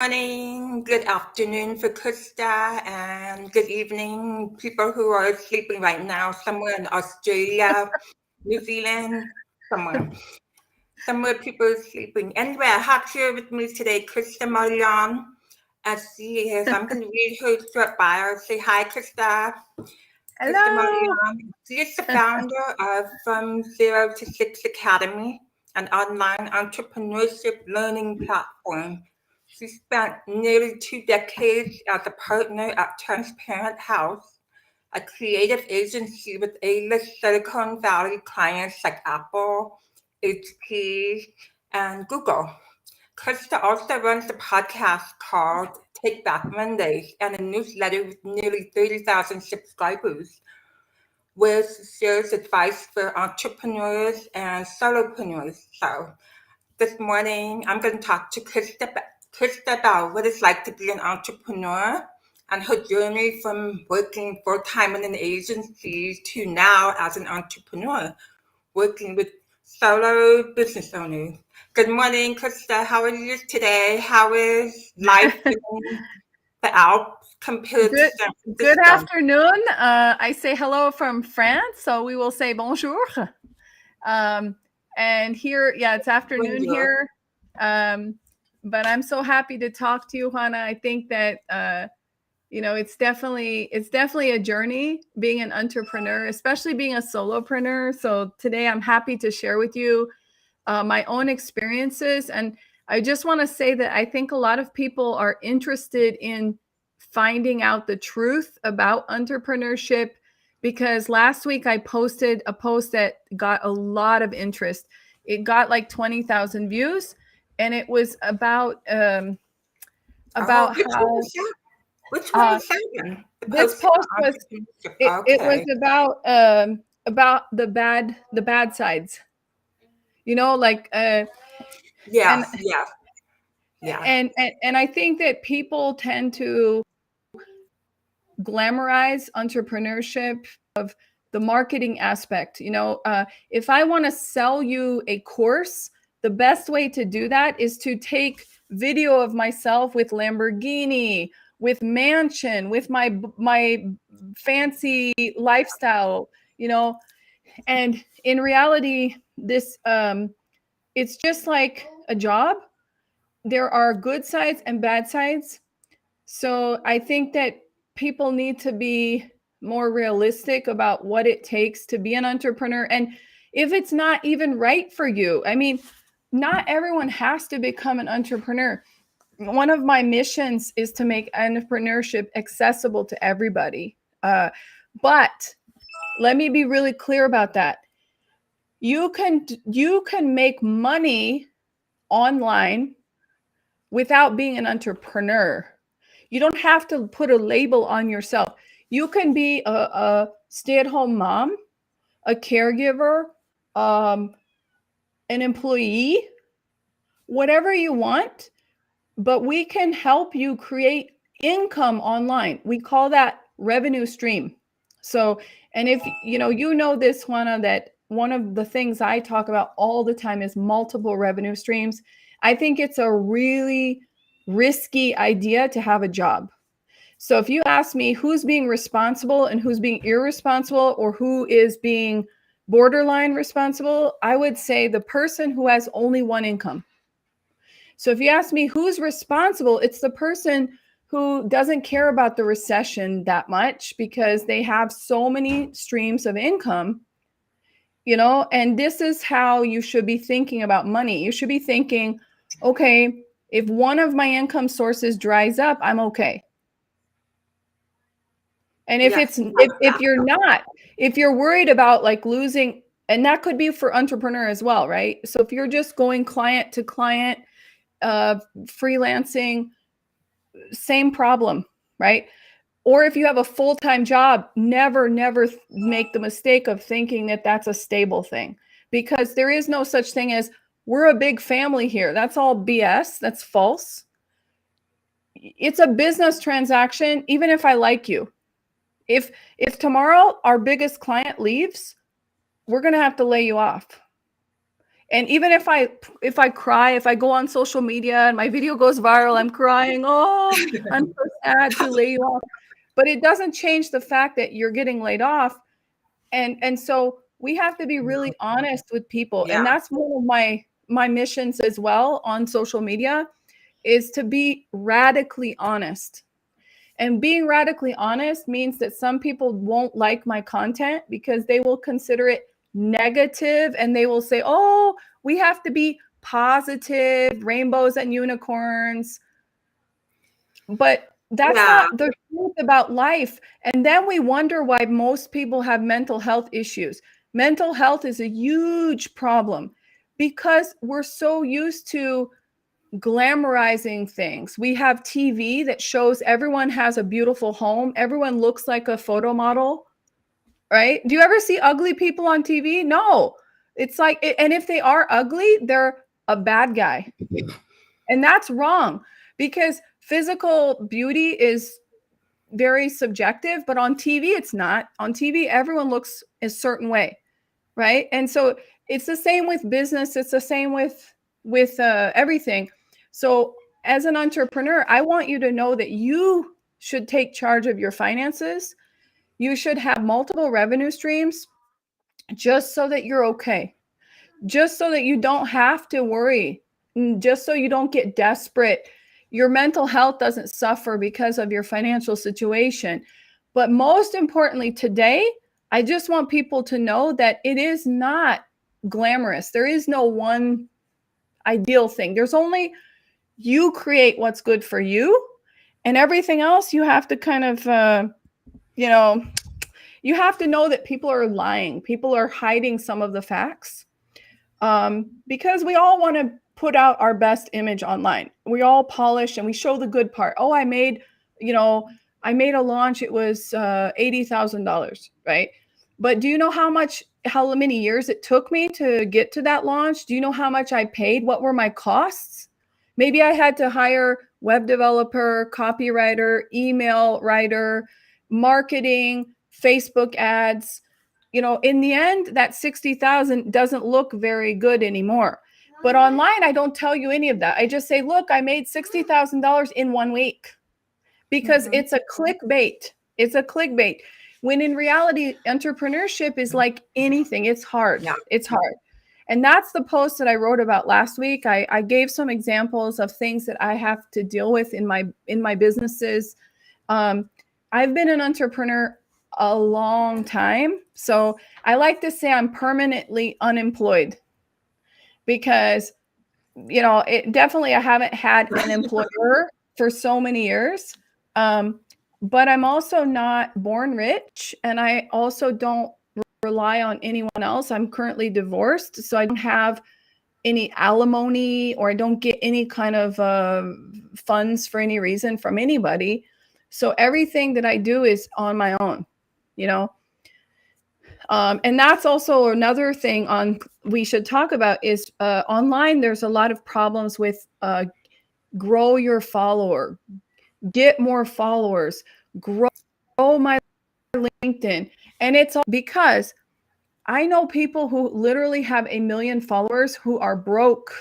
Morning, good afternoon for Krista, and good evening, people who are sleeping right now, somewhere in Australia, New Zealand, somewhere people are sleeping. Anyway, I have here with me today Krista Mollion, as she is. I'm going to read her short bio. Say hi, Krista. Krista Hello. Mollion. She is the founder of From Zero to Six Academy, an online entrepreneurship learning platform. She spent nearly 2 decades as a partner at Transparent House, a creative agency with A-list Silicon Valley clients like Apple, HP, and Google. Krista also runs a podcast called Take Back Mondays and a newsletter with nearly 30,000 subscribers, where she shares advice for entrepreneurs and solopreneurs. So this morning, I'm going to talk to Krista about what it's like to be an entrepreneur and her journey from working full-time in an agency to now as an entrepreneur, working with solo business owners. Good morning, Krista. How are you today? How is life in the Alps compared to San Good Francisco? afternoon. I say hello from France, so we will say bonjour. And here, it's afternoon Bonjour. here. But I'm so happy to talk to you, Hannah. I think that it's definitely a journey being an entrepreneur, especially being a solopreneur. So today I'm happy to share with you my own experiences. And I just want to say that I think a lot of people are interested in finding out the truth about entrepreneurship, because last week I posted a post that got a lot of interest. It got like 20,000 views, and it was about Which how one is that? Which one uh, is that one? The this post post about was entrepreneurship. it was Okay. about the bad sides, like and Yes, yes, yeah. and I think that people tend to glamorize entrepreneurship of the marketing aspect. If I want to sell you a course, the best way to do that is to take video of myself with Lamborghini, with mansion, with my fancy lifestyle, and in reality, this it's just like a job. There are good sides and bad sides. So I think that people need to be more realistic about what it takes to be an entrepreneur. And if it's not even right for you, I mean, not everyone has to become an entrepreneur. One of my missions is to make entrepreneurship accessible to everybody. But let me be really clear about that. You can make money online without being an entrepreneur. You don't have to put a label on yourself. You can be a stay-at-home mom, a caregiver, um, an employee, whatever you want, but we can help you create income online. We call that revenue stream. So, and if this, Juana, that one of the things I talk about all the time is multiple revenue streams. I think it's a really risky idea to have a job. So if you ask me who's being responsible and who's being irresponsible, or who is being borderline responsible, I would say the person who has only one income. So if you ask me who's responsible, it's the person who doesn't care about the recession that much because they have so many streams of income, and this is how you should be thinking about money. You should be thinking, okay, if one of my income sources dries up, I'm okay. And if Yes, if you're worried about like losing, and that could be for entrepreneur as well, right? So if you're just going client to client, freelancing, same problem, right? Or if you have a full-time job, never make the mistake of thinking that that's a stable thing, because there is no such thing as we're a big family here. That's all BS. That's false. It's a business transaction, even if I like you. If tomorrow our biggest client leaves, we're going to have to lay you off. And even if I cry, if I go on social media and my video goes viral, I'm crying, oh, I'm so sad to lay you off. But it doesn't change the fact that you're getting laid off. And so we have to be really honest with people. Yeah. And that's one of my missions as well on social media, is to be radically honest. And being radically honest means that some people won't like my content because they will consider it negative, and they will say, oh, we have to be positive, rainbows and unicorns. But that's not the truth about life. And then we wonder why most people have mental health issues. Mental health is a huge problem because we're so used to glamorizing things. We have TV that shows everyone has a beautiful home. Everyone looks like a photo model, right? Do you ever see ugly people on TV? No. It's like, and if they are ugly, they're a bad guy. And that's wrong, because physical beauty is very subjective, but on TV, it's not. On TV, everyone looks a certain way, right? And so it's the same with business. It's the same with everything. So as an entrepreneur, I want you to know that you should take charge of your finances. You should have multiple revenue streams just so that you're okay, just so that you don't have to worry, just so you don't get desperate. Your mental health doesn't suffer because of your financial situation. But most importantly, today, I just want people to know that it is not glamorous. There is no one ideal thing. There's only, you create what's good for you, and everything else you have to kind of, you have to know that people are lying. People are hiding some of the facts, because we all want to put out our best image online. We all polish and we show the good part. Oh, I made a launch. It was $80,000, right? But do you know how many years it took me to get to that launch? Do you know how much I paid? What were my costs? Maybe I had to hire web developer, copywriter, email writer, marketing, Facebook ads. In the end, that 60,000 doesn't look very good anymore. But online, I don't tell you any of that. I just say, look, I made $60,000 in 1 week, because it's a clickbait. It's a clickbait. When in reality, entrepreneurship is like anything. It's hard. Yeah. It's hard. And that's the post that I wrote about last week. I gave some examples of things that I have to deal with in my businesses. I've been an entrepreneur a long time. So I like to say I'm permanently unemployed, because, I haven't had an employer for so many years. But I'm also not born rich, and I also don't rely on anyone else. I'm currently divorced, so I don't have any alimony, or I don't get any kind of funds for any reason from anybody. So everything that I do is on my own, and that's also another thing we should talk about is online. There's a lot of problems with grow your follower, get more followers, grow my LinkedIn. And it's all because I know people who literally have 1 million followers who are broke,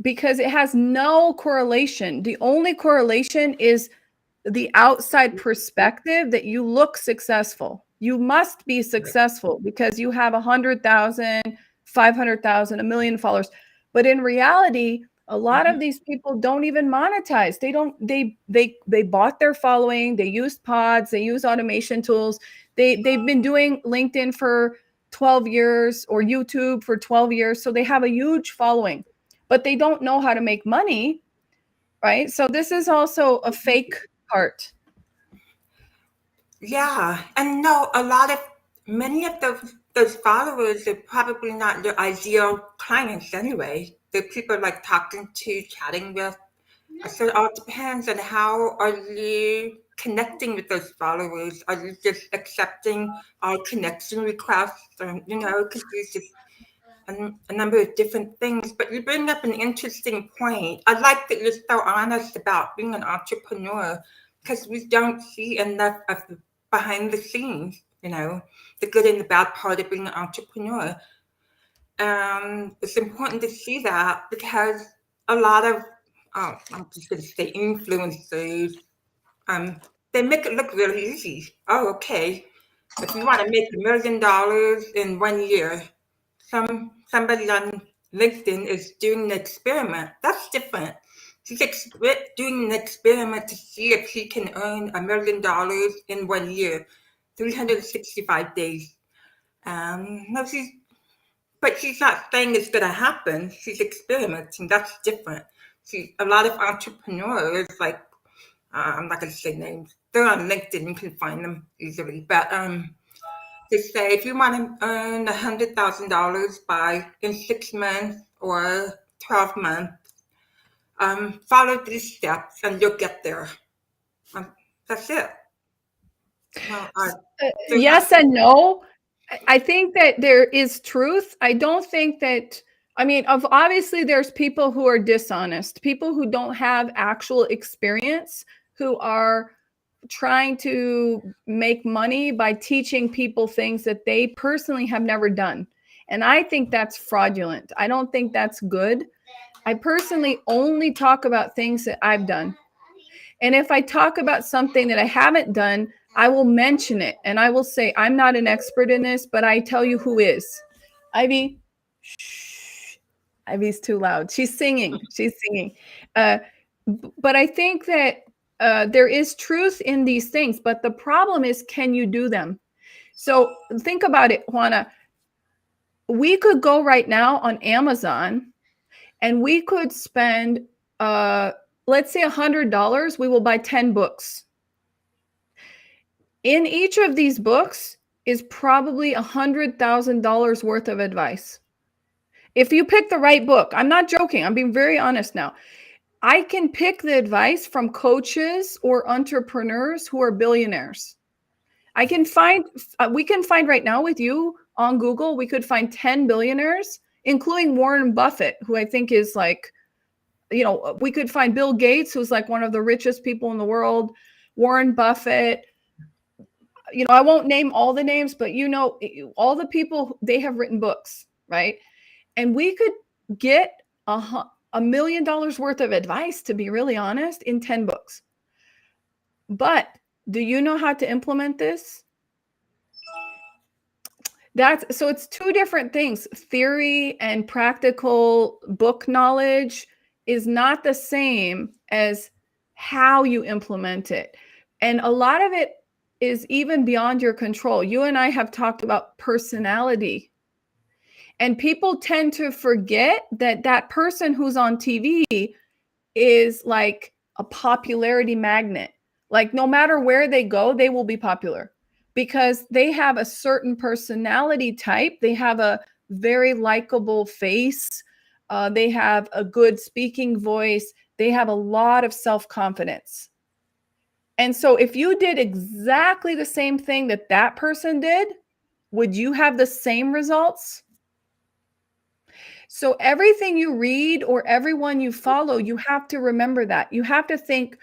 because it has no correlation. The only correlation is the outside perspective that you look successful. You must be successful because you have 100,000, 500,000, 1 million followers. But in reality, a lot of these people don't even monetize. They bought their following, they used pods, they use automation tools. They've been doing LinkedIn for 12 years or YouTube for 12 years. So they have a huge following, but they don't know how to make money, right? So this is also a fake part. Yeah, and no, many of those followers are probably not your ideal clients anyway. They're people like talking to, chatting with. So it all depends on how are you connecting with those followers. Are you just accepting all connection requests, or because there's just a number of different things. But you bring up an interesting point. I like that you're so honest about being an entrepreneur, because we don't see enough of the behind the scenes, the good and the bad part of being an entrepreneur. It's important to see that because a lot of, I'm just going to say influencers, they make it look really easy. Oh, okay. If you want to make $1 million in 1 year, somebody on LinkedIn is doing the experiment. That's different. She's doing an experiment to see if she can earn $1 million in 1 year, 365 days. No, but she's not saying it's going to happen. She's experimenting. That's different. A lot of entrepreneurs, like, I'm not going to say names. They're on LinkedIn. You can find them easily. But they say if you want to earn $100,000 in 6 months or 12 months, follow these steps and you'll get there. That's it. Well, Yes and no. I think that there is truth. I don't think that, I mean, obviously there's people who are dishonest, people who don't have actual experience, who are trying to make money by teaching people things that they personally have never done. And I think that's fraudulent. I don't think that's good. I personally only talk about things that I've done. And if I talk about something that I haven't done, I will mention it and I will say, I'm not an expert in this, but I tell you who is. Ivy, shh. Ivy's too loud. She's singing. She's singing. But I think that there is truth in these things. But the problem is, can you do them? So think about it, Juana. We could go right now on Amazon and we could spend, let's say $100. We will buy 10 books. In each of these books is probably $100,000 worth of advice. If you pick the right book, I'm not joking. I'm being very honest now. I can pick the advice from coaches or entrepreneurs who are billionaires. We can find right now with you on Google, we could find 10 billionaires, including Warren Buffett, who I think is like, we could find Bill Gates, who's like one of the richest people in the world, Warren Buffett. I won't name all the names, but all the people, they have written books, right? And we could get $1 million worth of advice, to be really honest, in 10 books. But do you know how to implement this? So it's two different things. Theory and practical book knowledge is not the same as how you implement it. And a lot of it is even beyond your control. You and I have talked about personality. And people tend to forget that person who's on TV is like a popularity magnet. Like no matter where they go, they will be popular because they have a certain personality type. They have a very likable face. They have a good speaking voice. They have a lot of self-confidence. And so if you did exactly the same thing that person did, would you have the same results? So everything you read or everyone you follow, you have to remember that. You have to think,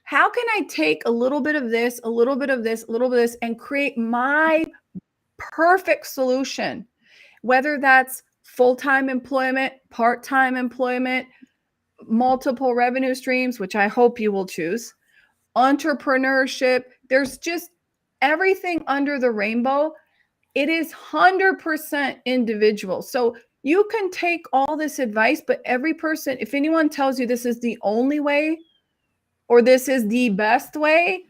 how can I take a little bit of this, a little bit of this, a little bit of this, and create my perfect solution? Whether that's full-time employment, part-time employment, multiple revenue streams, which I hope you will choose, entrepreneurship, there's just everything under the rainbow. It is 100% individual. So you can take all this advice, but every person, if anyone tells you this is the only way or this is the best way,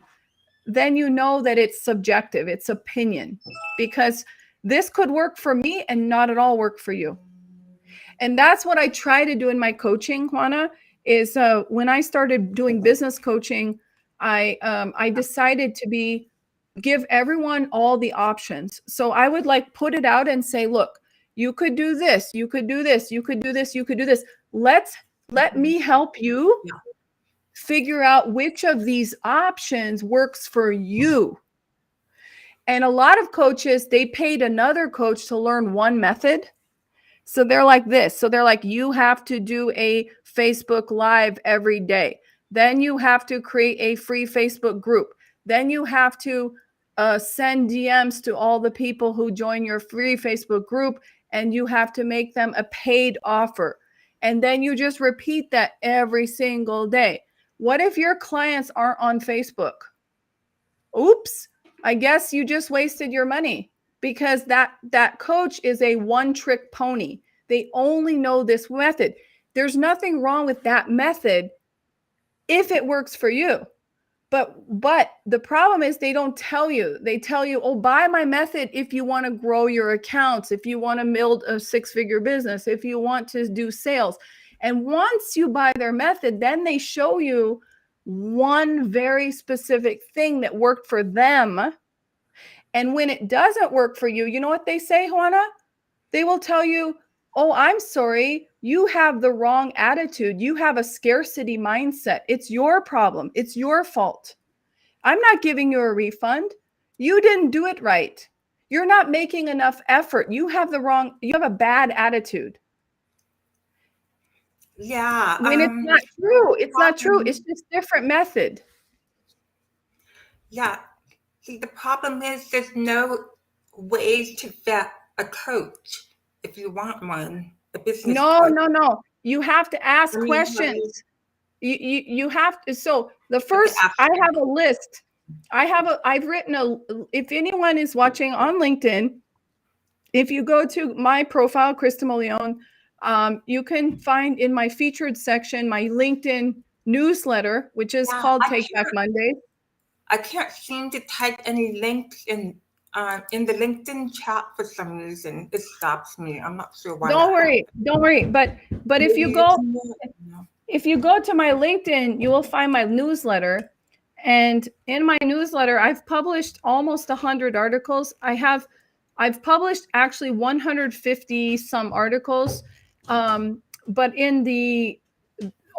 then you know that it's subjective, it's opinion, because this could work for me and not at all work for you. And that's what I try to do in my coaching, Juana, is when I started doing business coaching, I decided to give everyone all the options. So I would put it out and say, look, you could do this, you could do this, you could do this, you could do this. Let me help you figure out which of these options works for you. And a lot of coaches, they paid another coach to learn one method. So they're like this. So they're like, you have to do a Facebook Live every day. Then you have to create a free Facebook group. Then you have to send DMs to all the people who join your free Facebook group. and you have to make them a paid offer. And then you just repeat that every single day. What if your clients aren't on Facebook? Oops, I guess you just wasted your money, because that coach is a one-trick pony. They only know this method. There's nothing wrong with that method if it works for you. But the problem is they don't tell you. They tell you, oh, buy my method if you want to grow your accounts, if you want to build a six-figure business, if you want to do sales. And once you buy their method, then they show you one very specific thing that worked for them. And when it doesn't work for you, you know what they say, Juana? They will tell you, oh, I'm sorry, you have the wrong attitude. You have a scarcity mindset. It's your problem. It's your fault. I'm not giving you a refund. You didn't do it right. You're not making enough effort. You have a bad attitude. Yeah. When it's not true. It's not true. It's just different method. Yeah. See, the problem is there's no way to vet a coach if you want one, a business coach. No. You have to ask questions. You have to. So the first, I have a list. I've written if anyone is watching on LinkedIn, if you go to my profile, Krista Mollion, you can find in my featured section, my LinkedIn newsletter, which is called Take Back Monday. I can't seem to type any links in the LinkedIn chat for some reason. It stops me. I'm not sure why. Don't worry. But if you go to my LinkedIn, you will find my newsletter. And in my newsletter, I've published almost 100 articles. I've published actually 150 some articles, but in the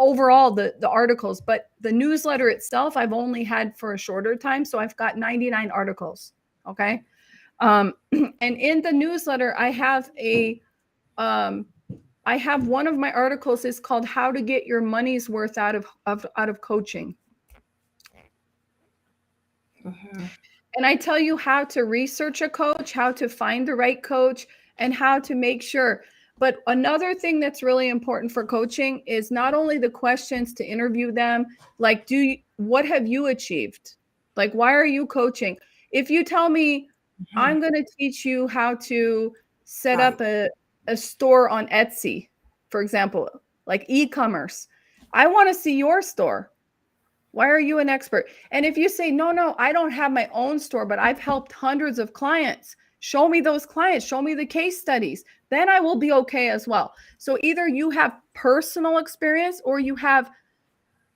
overall the articles, but the newsletter itself, I've only had for a shorter time. So I've got 99 articles. Okay. And in the newsletter, I have one of my articles is called How to Get Your Money's Worth out of Coaching. Mm-hmm. And I tell you how to research a coach, how to find the right coach, and how to make sure. But another thing that's really important for coaching is not only the questions to interview them, like, what have you achieved? Like, why are you coaching? If you tell me, mm-hmm. I'm going to teach you how to set up a store on Etsy, for example, like e-commerce, I want to see your store. Why are you an expert? And if you say, no, I don't have my own store, but I've helped hundreds of clients, show me those clients, show me the case studies, then I will be okay as well. So either you have personal experience or you have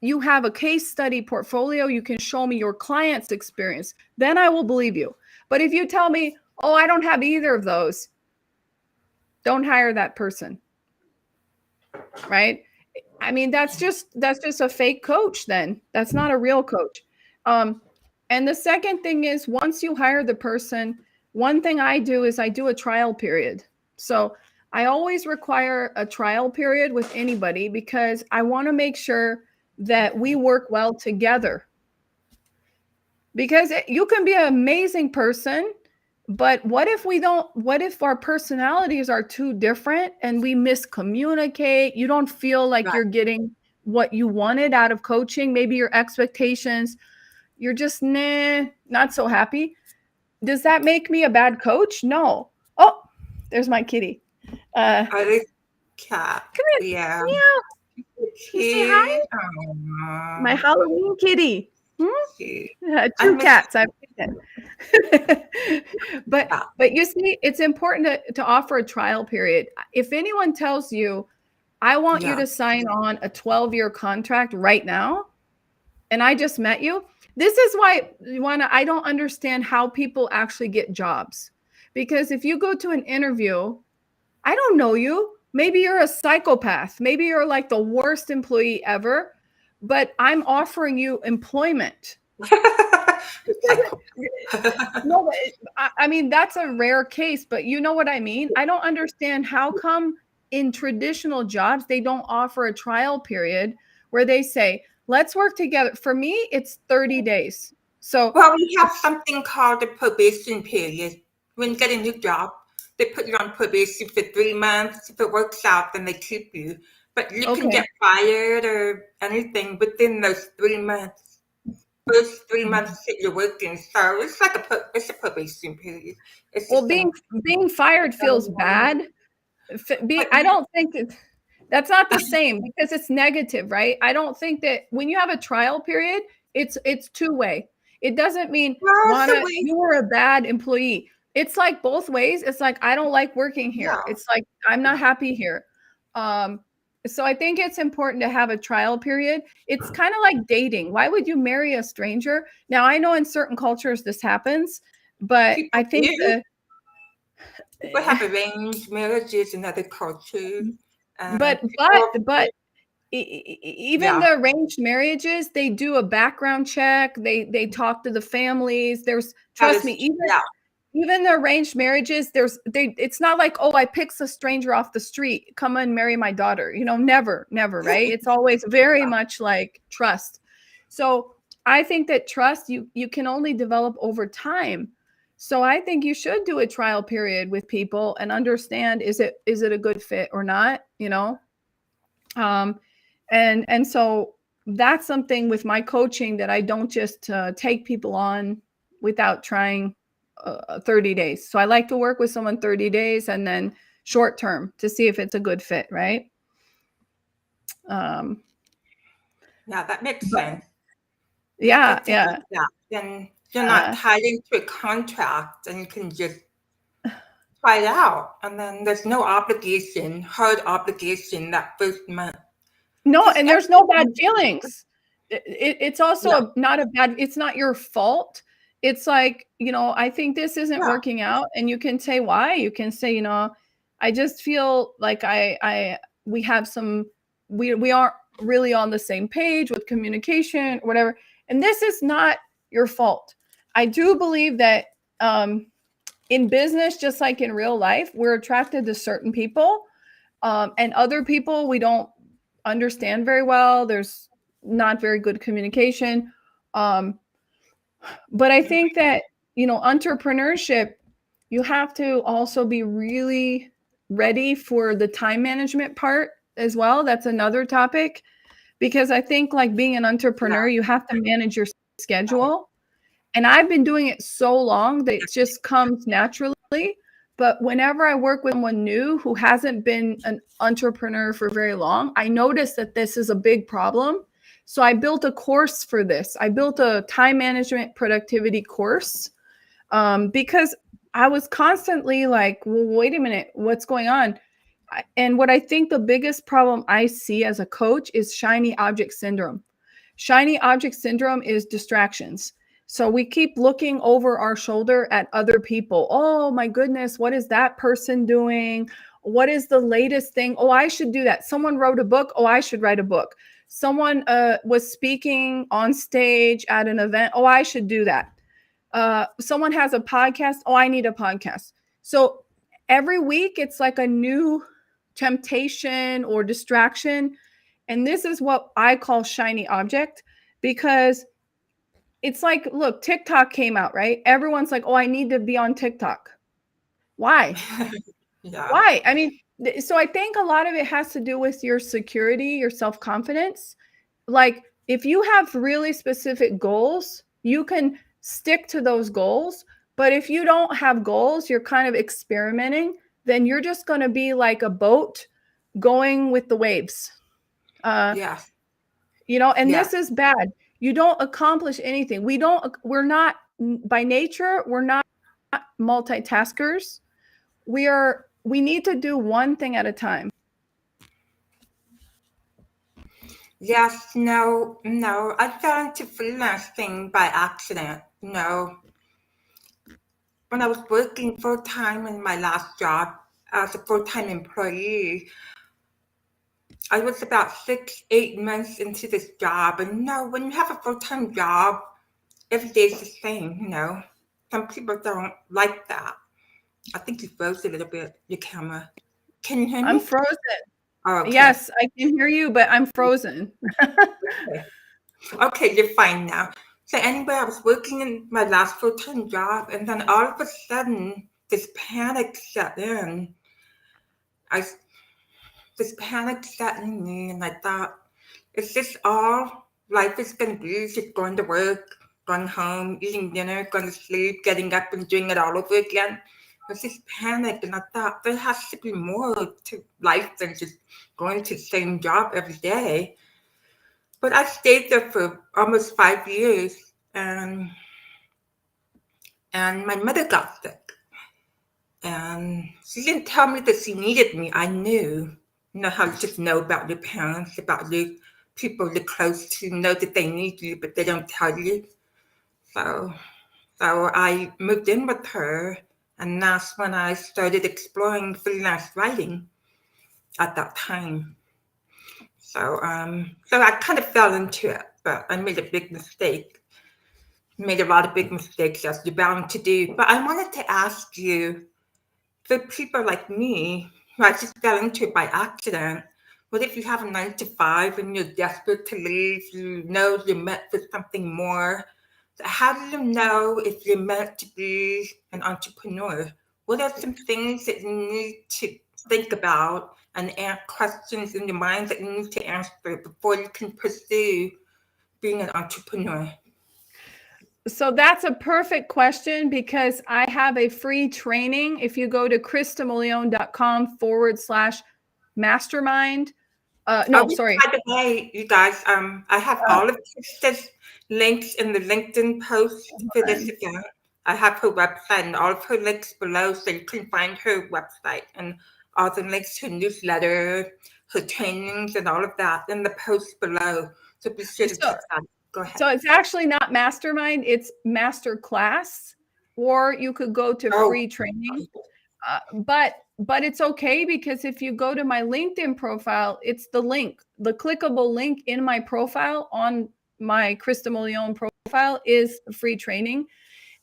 a case study portfolio, you can show me your client's experience, then I will believe you. But if you tell me, oh, I don't have either of those, don't hire that person, right? I mean, that's just a fake coach then. That's not a real coach. And the second thing is, once you hire the person, one thing I do is I do a trial period. So I always require a trial period with anybody because I want to make sure that we work well together. Because you can be an amazing person, but what if our personalities are too different and we miscommunicate? You don't feel like you're getting what you wanted out of coaching. Maybe your expectations, you're just not so happy. Does that make me a bad coach? No. Oh, there's my kitty. Cat. Come here. Yeah. You say hi? My Halloween kitty. Two cats. I've but you see, it's important to offer a trial period. If anyone tells you, I want you to sign on a 12-year contract right now, and I just met you, this is why I don't understand how people actually get jobs. Because if you go to an interview, I don't know you. Maybe you're a psychopath. Maybe you're like the worst employee ever, but I'm offering you employment. No, I mean, that's a rare case, but you know what I mean? I don't understand how come in traditional jobs, they don't offer a trial period where they say, let's work together. For me, it's 30 days. So, well, we have something called a probation period. When you get a new job, they put you on probation for 3 months. If it works out, then they keep you. But you can Okay. get fired or anything within those 3 months. First 3 months that you're working, so it's like it's a probation period. It's the Well, same. being fired feels bad. But I don't think that's not the same because it's negative, right? I don't think that when you have a trial period, it's two-way. It doesn't mean well, so we, you were a bad employee. It's like both ways. It's like I don't like working here. yeah. It's like I'm not happy here. So I think it's important to have a trial period. It's kind of like dating. Why would you marry a stranger? Now I know in certain cultures this happens, but People I think do. People have arranged marriages in other cultures. but even Yeah. the arranged marriages, they do a background check. They talk to the families. Trust me, even the arranged marriages, it's not like, oh, I picked a stranger off the street, come and marry my daughter. Never, right? It's always very much like trust. So I think that trust you can only develop over time. So I think you should do a trial period with people and understand, is it a good fit or not, and so that's something with my coaching that I don't just take people on without trying 30 days. So I like to work with someone 30 days and then short term to see if it's a good fit, right? Yeah, that makes sense. Yeah. Then you're not tied into a contract and you can just try it out. And then there's no hard obligation that first month. No, and there's no bad feelings. It's also it's not your fault. It's like, I think this isn't working out, and you can say why. You can say, I just feel like we have we aren't really on the same page with communication, or whatever. And this is not your fault. I do believe that in business, just like in real life, we're attracted to certain people, and other people we don't understand very well. There's not very good communication. But I think that, entrepreneurship, you have to also be really ready for the time management part as well. That's another topic, because I think like being an entrepreneur, you have to manage your schedule. And I've been doing it so long that it just comes naturally. But whenever I work with someone new who hasn't been an entrepreneur for very long, I noticed that this is a big problem. So I built a course for this. I built a time management productivity course because I was constantly like, well, wait a minute, what's going on? And what I think the biggest problem I see as a coach is shiny object syndrome. Shiny object syndrome is distractions. So we keep looking over our shoulder at other people. Oh my goodness, what is that person doing? What is the latest thing? Oh, I should do that. Someone wrote a book. Oh, I should write a book. Someone was speaking on stage at an event. Oh, I should do that. Someone has a podcast. Oh, I need a podcast. So every week it's like a new temptation or distraction. And this is what I call shiny object, because it's like, look, TikTok came out, right? Everyone's like, oh, I need to be on TikTok. Why? Why? I mean, so I think a lot of it has to do with your security, your self-confidence. Like if you have really specific goals, you can stick to those goals. But if you don't have goals, you're kind of experimenting, then you're just going to be like a boat going with the waves. This is bad. You don't accomplish anything. We're not, by nature, we're not multitaskers. We need to do one thing at a time. Yes, no. I fell into freelancing by accident. When I was working full-time in my last job as a full-time employee, I was about 6-8 months into this job. And when you have a full-time job, every day's the same, Some people don't like that. I think you froze a little bit, your camera. Can you hear me? I'm frozen. Oh, okay. Yes, I can hear you, but I'm frozen. Okay, you're fine now. So anyway, I was working in my last full-time job, and then all of a sudden, this panic set in. This panic set in me, and I thought, is this all life is going to be? Just going to work, going home, eating dinner, going to sleep, getting up and doing it all over again? There's this panic, and I thought there has to be more to life than just going to the same job every day. But I stayed there for almost 5 years, and my mother got sick. And she didn't tell me that she needed me. I knew. You know how you just know about your parents, about your people you're close to, know that they need you, but they don't tell you. So I moved in with her, and that's when I started exploring freelance writing at that time. So I kind of fell into it, but I made a big mistake. Made a lot of big mistakes, as you're bound to do. But I wanted to ask you, for people like me, who I just fell into it by accident, what if you have a 9 to 5 and you're desperate to leave? You know you're meant for something more. So how do you know if you're meant to be an entrepreneur? What are some things that you need to think about and questions in your mind that you need to answer before you can pursue being an entrepreneur? So that's a perfect question, because I have a free training. If you go to KristaMollion.com/mastermind. By the way, you guys, I have all of Krista's links in the LinkedIn post for this event. I have her website and all of her links below, so you can find her website and all the links to her newsletter, her trainings, and all of that in the post below. So be sure to check that. Go ahead. So it's actually not mastermind, it's master class, or you could go to free training. But it's okay, because if you go to my LinkedIn profile, it's the link, the clickable link in my profile on my Krista Mollion profile is a free training.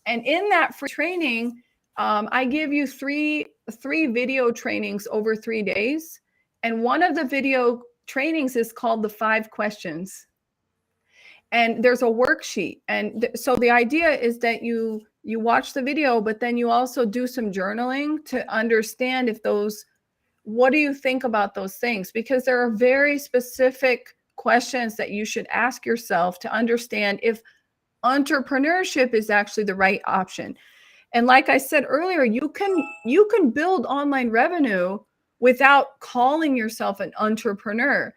And in that free training, I give you three video trainings over 3 days. And one of the video trainings is called the 5 questions. And there's a worksheet. And so the idea is that you watch the video, but then you also do some journaling to understand what do you think about those things? Because there are very specific questions that you should ask yourself to understand if entrepreneurship is actually the right option. And like I said earlier, you can build online revenue without calling yourself an entrepreneur.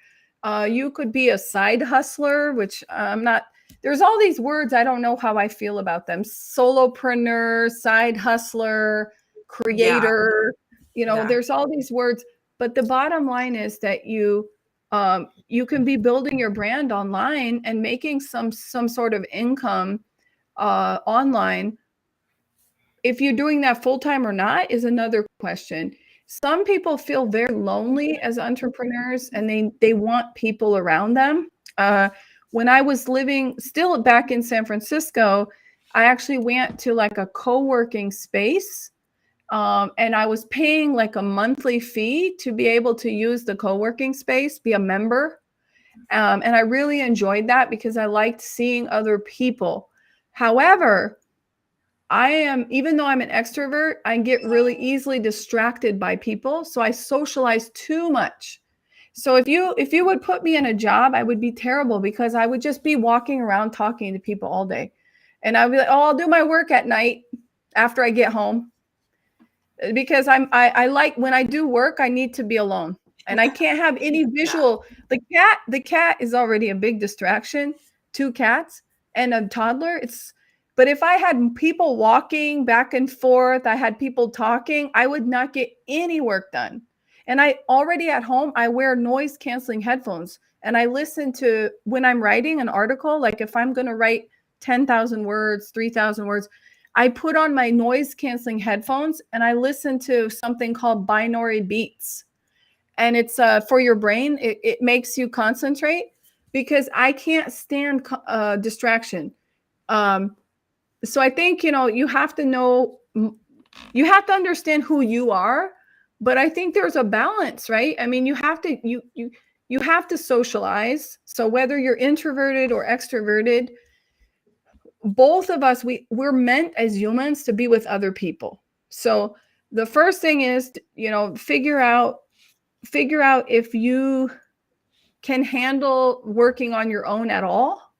You could be a side hustler, which I'm not. There's all these words. I don't know how I feel about them. Solopreneur, side hustler, creator. There's all these words. But the bottom line is that you can be building your brand online and making some sort of income online. If you're doing that full time or not is another question. Some people feel very lonely as entrepreneurs, and they want people around them. When I was living still back in San Francisco, I actually went to like a co-working space, and I was paying like a monthly fee to be able to use the co-working space, be a member. And I really enjoyed that because I liked seeing other people. However, even though I'm an extrovert, I get really easily distracted by people. So I socialize too much. So if you would put me in a job, I would be terrible, because I would just be walking around talking to people all day. And I'd be like, oh, I'll do my work at night after I get home. Because I like, when I do work, I need to be alone. And I can't have any visual. The cat is already a big distraction. 2 cats and a toddler. But if I had people walking back and forth, I had people talking, I would not get any work done. And I already at home, I wear noise canceling headphones, and I listen to, when I'm writing an article, like if I'm going to write 10,000 words, 3,000 words, I put on my noise canceling headphones and I listen to something called binaural beats. And it's for your brain. It makes you concentrate, because I can't stand distraction. So I think, you have to understand who you are, but I think there's a balance, right? I mean, you have to socialize. So whether you're introverted or extroverted, both of us, we're meant as humans to be with other people. So the first thing is, figure out if you can handle working on your own at all,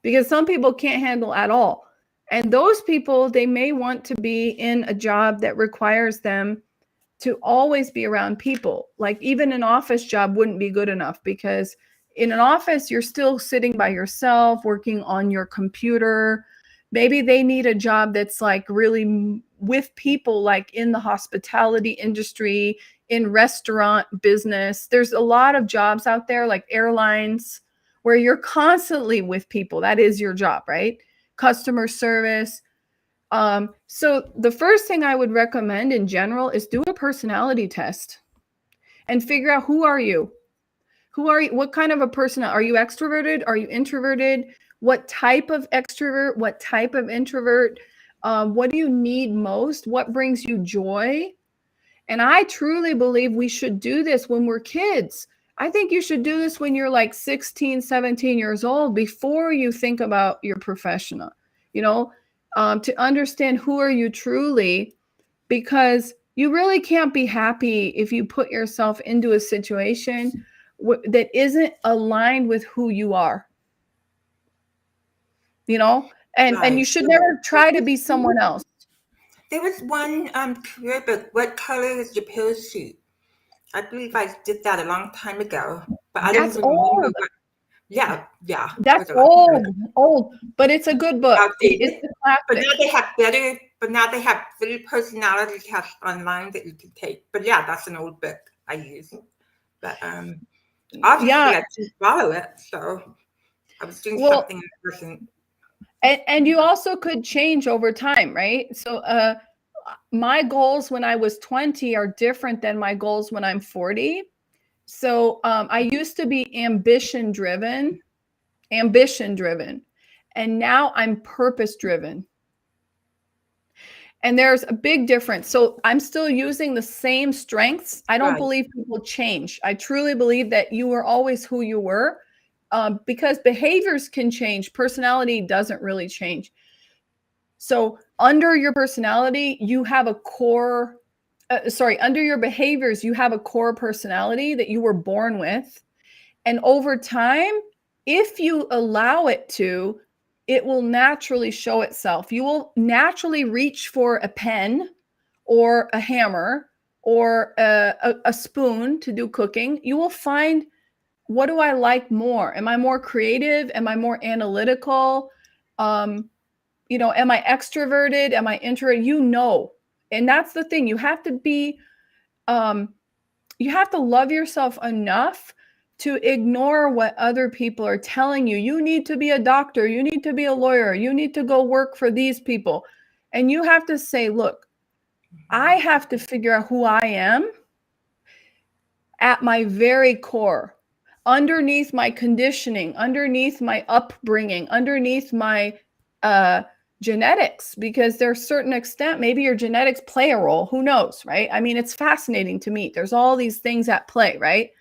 because some people can't handle at all. And those people, they may want to be in a job that requires them to always be around people. Like even an office job wouldn't be good enough, because in an office, you're still sitting by yourself, working on your computer. Maybe they need a job that's like really with people, like in the hospitality industry, in restaurant business. There's a lot of jobs out there, like airlines, where you're constantly with people. That is your job, right? Customer service. So the first thing I would recommend in general is do a personality test and figure out, who are you? Who are you? What kind of a person are you? Extroverted? Are you introverted? What type of extrovert? What type of introvert? What do you need most? What brings you joy? And I truly believe we should do this when we're kids. I think you should do this when you're like 16, 17 years old, before you think about your professional, to understand who are you truly, because you really can't be happy if you put yourself into a situation that isn't aligned with who you are, and you should never try to be someone else. There was one career book, What Color is Your Parachute? I believe I did that a long time ago, but I don't That's even remember old. what. Yeah. That's it was old, but it's a good book. outdated. It's a classic. But now they have better personality tests online that you can take. But yeah, that's an old book I use. But obviously I didn't follow it, so I was doing something that wasn't. And you also could change over time, right? So my goals when I was 20 are different than my goals when I'm 40. So I used to be ambition driven, and now I'm purpose driven. And there's a big difference. So I'm still using the same strengths. I don't believe people change. I truly believe that you were always who you were, because behaviors can change. Personality doesn't really change. So under your personality, you have a core, under your behaviors, you have a core personality that you were born with. And over time, if you allow it to, it will naturally show itself. You will naturally reach for a pen or a hammer or a spoon to do cooking. You will find, what do I like more? Am I more creative? Am I more analytical? Am I extroverted? Am I introverted? And that's the thing. You have to be, you have to love yourself enough to ignore what other people are telling you. You need to be a doctor. You need to be a lawyer. You need to go work for these people. And you have to say, look, I have to figure out who I am at my very core, underneath my conditioning, underneath my upbringing, underneath my genetics, because there's a certain extent, maybe your genetics play a role. Who knows, right? I mean, it's fascinating to me. There's all these things at play, right?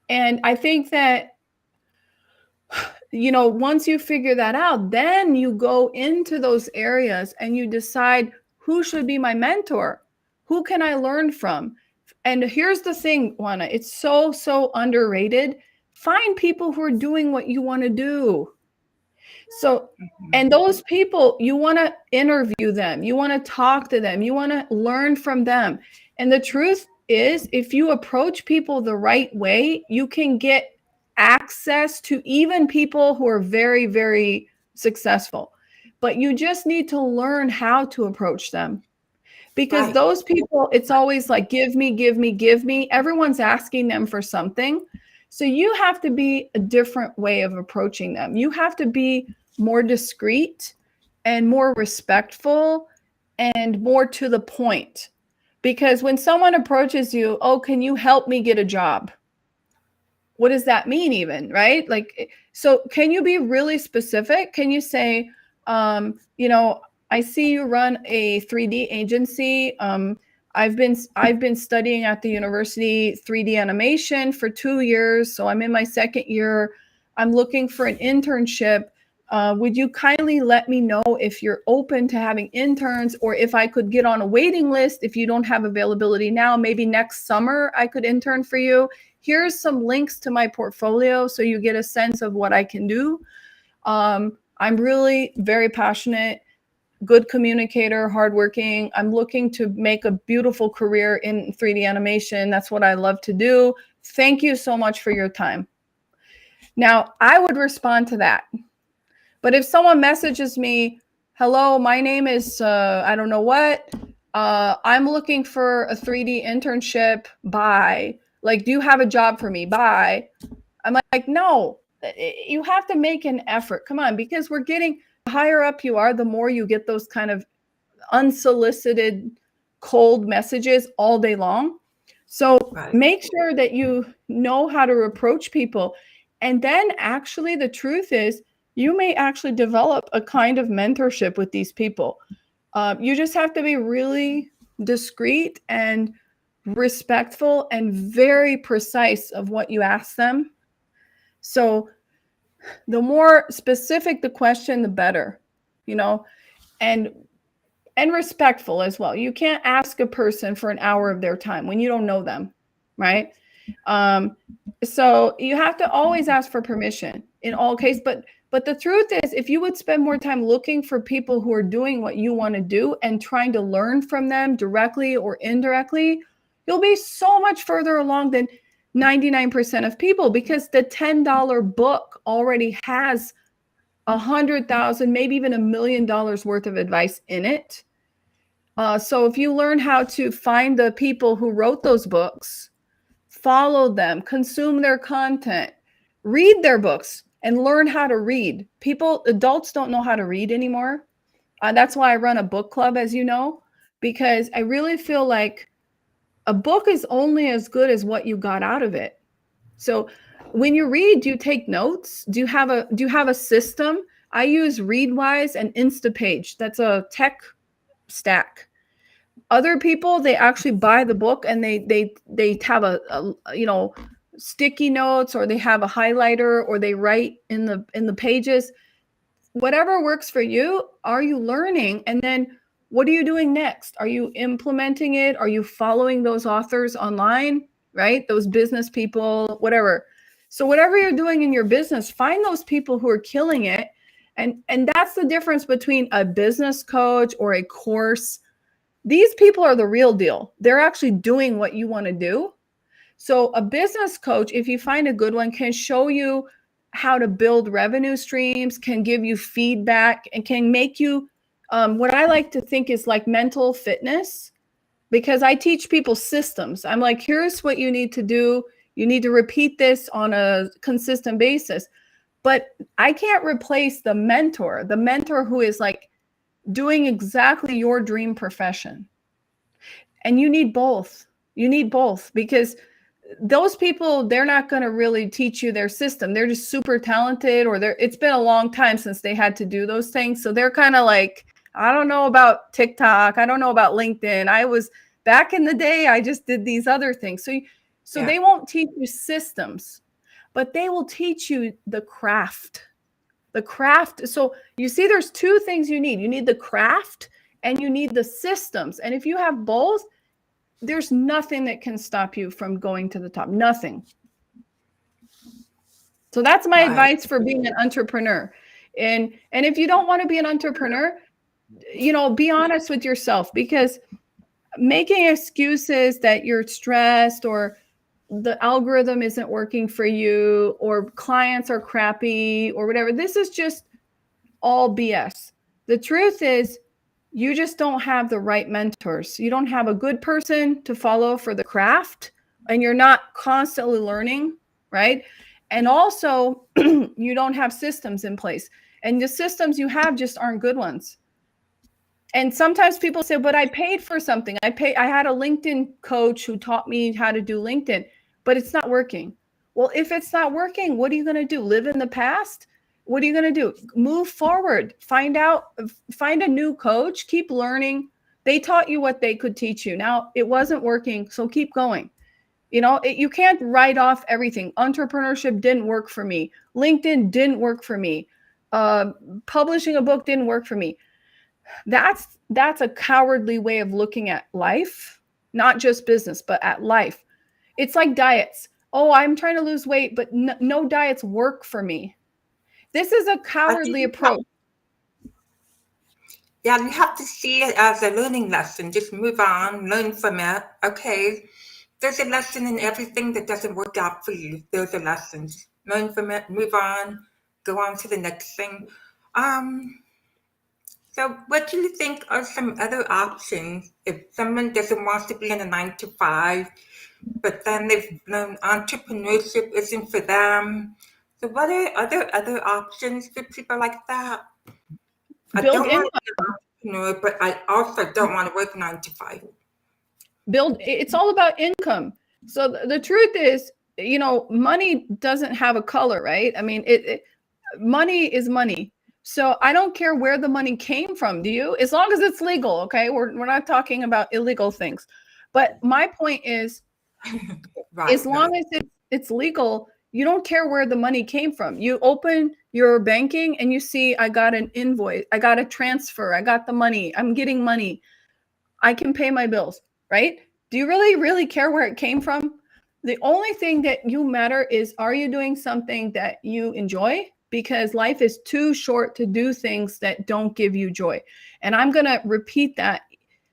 And I think that, once you figure that out, then you go into those areas and you decide, who should be my mentor? Who can I learn from? And here's the thing, Juana, it's so underrated. Find people who are doing what you want to do. So, and those people, you want to interview them. You want to talk to them. You want to learn from them. And the truth is, if you approach people the right way, you can get access to even people who are very, very successful. But you just need to learn how to approach them. Because those people, it's always like, give me, give me, give me. Everyone's asking them for something. So you have to be a different way of approaching them. You have to be more discreet and more respectful and more to the point. Because when someone approaches you, oh, can you help me get a job? What does that mean even, right? Like, so can you be really specific? Can you say, I see you run a 3D agency. I've been studying at the university 3D animation for 2 years. So I'm in my second year. I'm looking for an internship. Would you kindly let me know if you're open to having interns, or if I could get on a waiting list if you don't have availability now, maybe next summer I could intern for you. Here's some links to my portfolio so you get a sense of what I can do. I'm really very passionate, good communicator, hardworking. I'm looking to make a beautiful career in 3D animation. That's what I love to do. Thank you so much for your time. Now, I would respond to that. But if someone messages me, hello, my name is, I don't know what, I'm looking for a 3D internship, bye. Like, do you have a job for me? Bye. I'm like, no, you have to make an effort. Come on, because we're getting, the higher up you are, the more you get those kind of unsolicited, cold messages all day long. So make sure that you know how to approach people. And then actually, the truth is, you may actually develop a kind of mentorship with these people. You just have to be really discreet and respectful and very precise of what you ask them. So the more specific the question, the better, you know, and respectful as well. You can't ask a person for an hour of their time when you don't know them, right? So you have to always ask for permission in all cases. But the truth is, if you would spend more time looking for people who are doing what you want to do and trying to learn from them directly or indirectly, you'll be so much further along than 99% of people, because the $10 book already has 100,000, maybe even $1 million worth of advice in it. So if you learn how to find the people who wrote those books, follow them, consume their content, read their books, and learn how to read. Adults don't know how to read anymore. That's why I run a book club, as you know, because I really feel like a book is only as good as what you got out of it. So when you read, do you take notes? Do you have a system? I use Readwise and Instapage. That's a tech stack. Other people, they actually buy the book and they have a sticky notes, or they have a highlighter, or they write in the pages. Whatever works for you. Are you learning? And then what are you doing next? Are you implementing it? Are you following those authors online, right? Those business people, whatever. So whatever you're doing in your business, find those people who are killing it. And that's the difference between a business coach or a course. These people are the real deal. They're actually doing what you want to do. So a business coach, if you find a good one, can show you how to build revenue streams, can give you feedback, and can make you what I like to think is like mental fitness, because I teach people systems. I'm like, here's what you need to do. You need to repeat this on a consistent basis. But I can't replace the mentor who is like doing exactly your dream profession. And you need both. You need both, because those people, they're not going to really teach you their system. They're just super talented, or it's been a long time since they had to do those things. So they're kind of like, I don't know about TikTok. I don't know about LinkedIn. I was back in the day, I just did these other things. So they won't teach you systems, but they will teach you the craft. The craft. So you see, there's two things you need. You need the craft and you need the systems. And if you have both, there's nothing that can stop you from going to the top. Nothing. So that's my advice for being an entrepreneur. And if you don't want to be an entrepreneur, be honest with yourself, because making excuses that you're stressed, or the algorithm isn't working for you, or clients are crappy, or whatever, this is just all BS. The truth is, you just don't have the right mentors. You don't have a good person to follow for the craft, and you're not constantly learning, right? And also, you don't have systems in place, and the systems you have just aren't good ones. And sometimes people say, but I paid for something. I had a LinkedIn coach who taught me how to do LinkedIn, but it's not working. Well, if it's not working, what are you going to do? Live in the past? What are you going to do? Move forward. Find a new coach, keep learning. They taught you what they could teach you. Now it wasn't working, so keep going. You can't write off everything. Entrepreneurship didn't work for me. LinkedIn didn't work for me. Publishing a book didn't work for me. That's a cowardly way of looking at life, not just business, but at life. It's like diets. Oh, I'm trying to lose weight, but no diets work for me. This is a cowardly approach. Yeah, you have to see it as a learning lesson. Just move on, learn from it. Okay, there's a lesson in everything that doesn't work out for you. There's a lesson. Just learn from it, move on, go on to the next thing. So what do you think are some other options if someone doesn't want to be in a 9 to 5, but then they've learned entrepreneurship isn't for them? So what are other options for people like that? I Build don't want to be an entrepreneur, but I also don't want to work 9 to 5. It's all about income. So the truth is, money doesn't have a color, right? I mean, money is money. So I don't care where the money came from. Do you? As long as it's legal, okay? We're not talking about illegal things. But my point is, as long as it's legal, you don't care where the money came from. You open your banking and you see, I got an invoice, I got a transfer, I got the money, I'm getting money, I can pay my bills, right? Do you really, really care where it came from? The only thing that you matter is, are you doing something that you enjoy? Because life is too short to do things that don't give you joy. And I'm going to repeat that.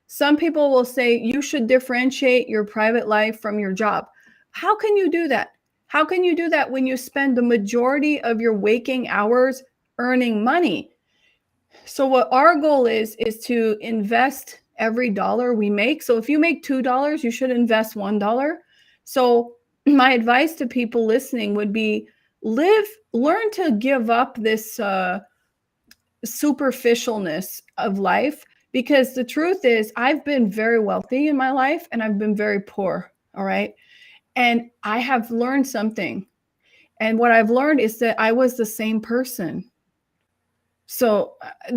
Some people will say you should differentiate your private life from your job. How can you do that? How can you do that when you spend the majority of your waking hours earning money? So what our goal is to invest every dollar we make. So if you make $2, you should invest $1. So my advice to people listening would be, learn to give up this superficialness of life, because the truth is, I've been very wealthy in my life and I've been very poor. All right. And I have learned something. And what I've learned is that I was the same person. So I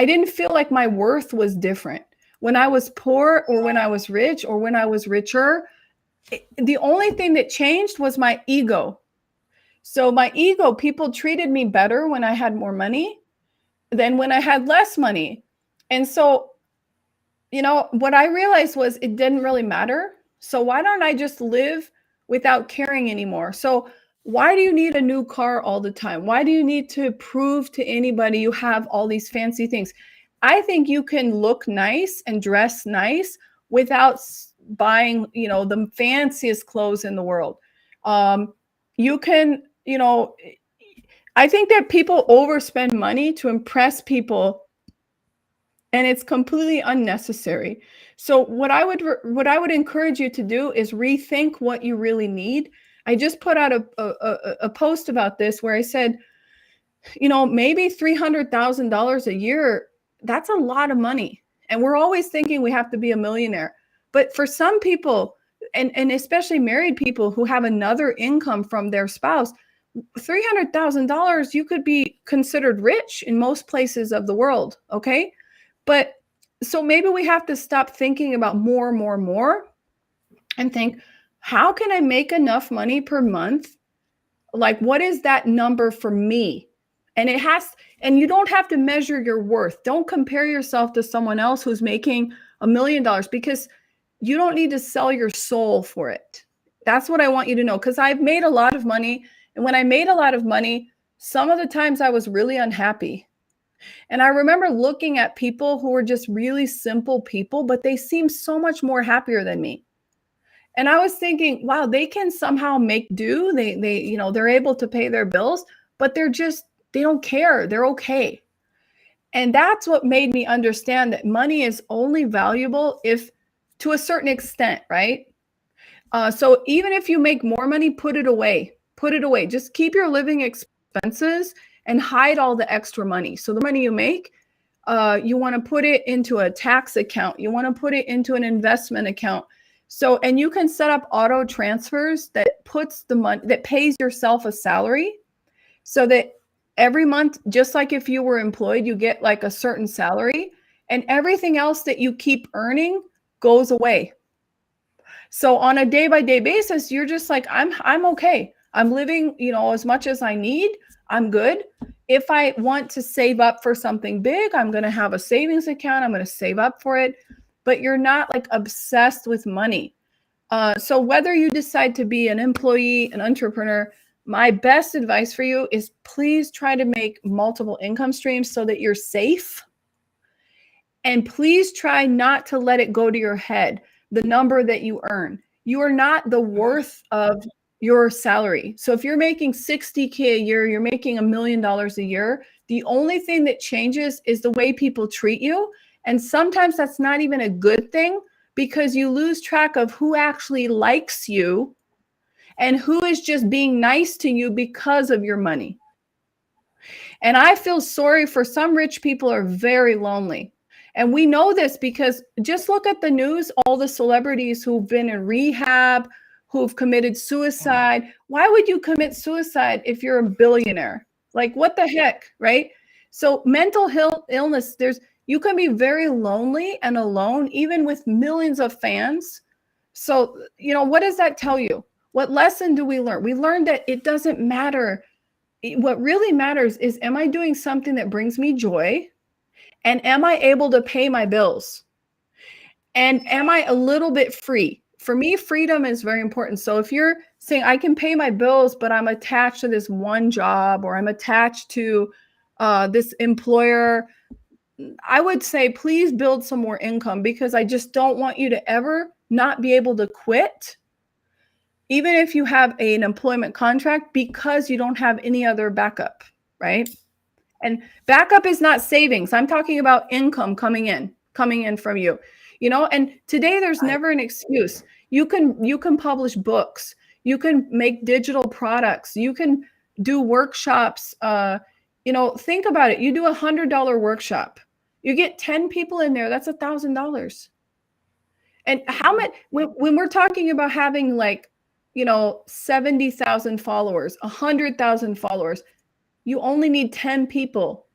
didn't feel like my worth was different when I was poor or when I was rich or when I was richer. The only thing that changed was my ego. So my ego, people treated me better when I had more money than when I had less money. And so, what I realized was it didn't really matter. So why don't I just live without caring anymore? So why do you need a new car all the time? Why do you need to prove to anybody you have all these fancy things? I think you can look nice and dress nice without buying, the fanciest clothes in the world. You can, I think that people overspend money to impress people, and it's completely unnecessary. So what I would encourage you to do is rethink what you really need. I just put out a post about this where I said, maybe $300,000 a year, that's a lot of money. And we're always thinking we have to be a millionaire. But for some people, and especially married people who have another income from their spouse, $300,000, you could be considered rich in most places of the world. Okay. But so maybe we have to stop thinking about more and think, how can I make enough money per month? Like, what is that number for me? And you don't have to measure your worth. Don't compare yourself to someone else who's making $1 million, because you don't need to sell your soul for it. That's what I want you to know, because I've made a lot of money. And when I made a lot of money, some of the times I was really unhappy. And I remember looking at people who were just really simple people, but they seemed so much more happier than me. And I was thinking, wow, they can somehow make do. They're able to pay their bills, but they don't care. They're okay. And that's what made me understand that money is only valuable if, to a certain extent, right? So even if you make more money, put it away. Just keep your living expenses and hide all the extra money. So the money you make, you want to put it into a tax account. You want to put it into an investment account. So, and you can set up auto transfers that puts the money, that pays yourself a salary, so that every month, just like if you were employed, you get like a certain salary, and everything else that you keep earning goes away. So on a day-by-day basis, you're just like, I'm okay. I'm living, as much as I need. I'm good. if I want to save up for something big, I'm going to have a savings account. I'm going to save up for it. But you're not like obsessed with money. So whether you decide to be an employee, an entrepreneur, my best advice for you is please try to make multiple income streams so that you're safe. And please try not to let it go to your head, the number that you earn. You are not the worth of your salary. So if you're making $60K a year, you're making $1 million a year, the only thing that changes is the way people treat you. And sometimes that's not even a good thing because you lose track of who actually likes you and who is just being nice to you because of your money. And I feel sorry for some rich people are very lonely. And we know this because just look at the news, all the celebrities who've been in rehab, who've committed suicide. Why would you commit suicide if you're a billionaire? Like, what the heck, right? So mental illness, you can be very lonely and alone, even with millions of fans. So, what does that tell you? What lesson do we learn? We learned that it doesn't matter. What really matters is, am I doing something that brings me joy? And am I able to pay my bills? And am I a little bit free? For me, freedom is very important. So if you're saying I can pay my bills, but I'm attached to this one job or I'm attached to this employer, I would say, please build some more income because I just don't want you to ever not be able to quit, even if you have an employment contract, because you don't have any other backup, right? And backup is not savings. I'm talking about income coming in from you, and today there's never an excuse. You can publish books. You can make digital products. You can do workshops. Think about it. You do $100 workshop. You get 10 people in there. That's $1,000. And how much, when we're talking about having 70,000 followers, 100,000 followers, you only need 10 people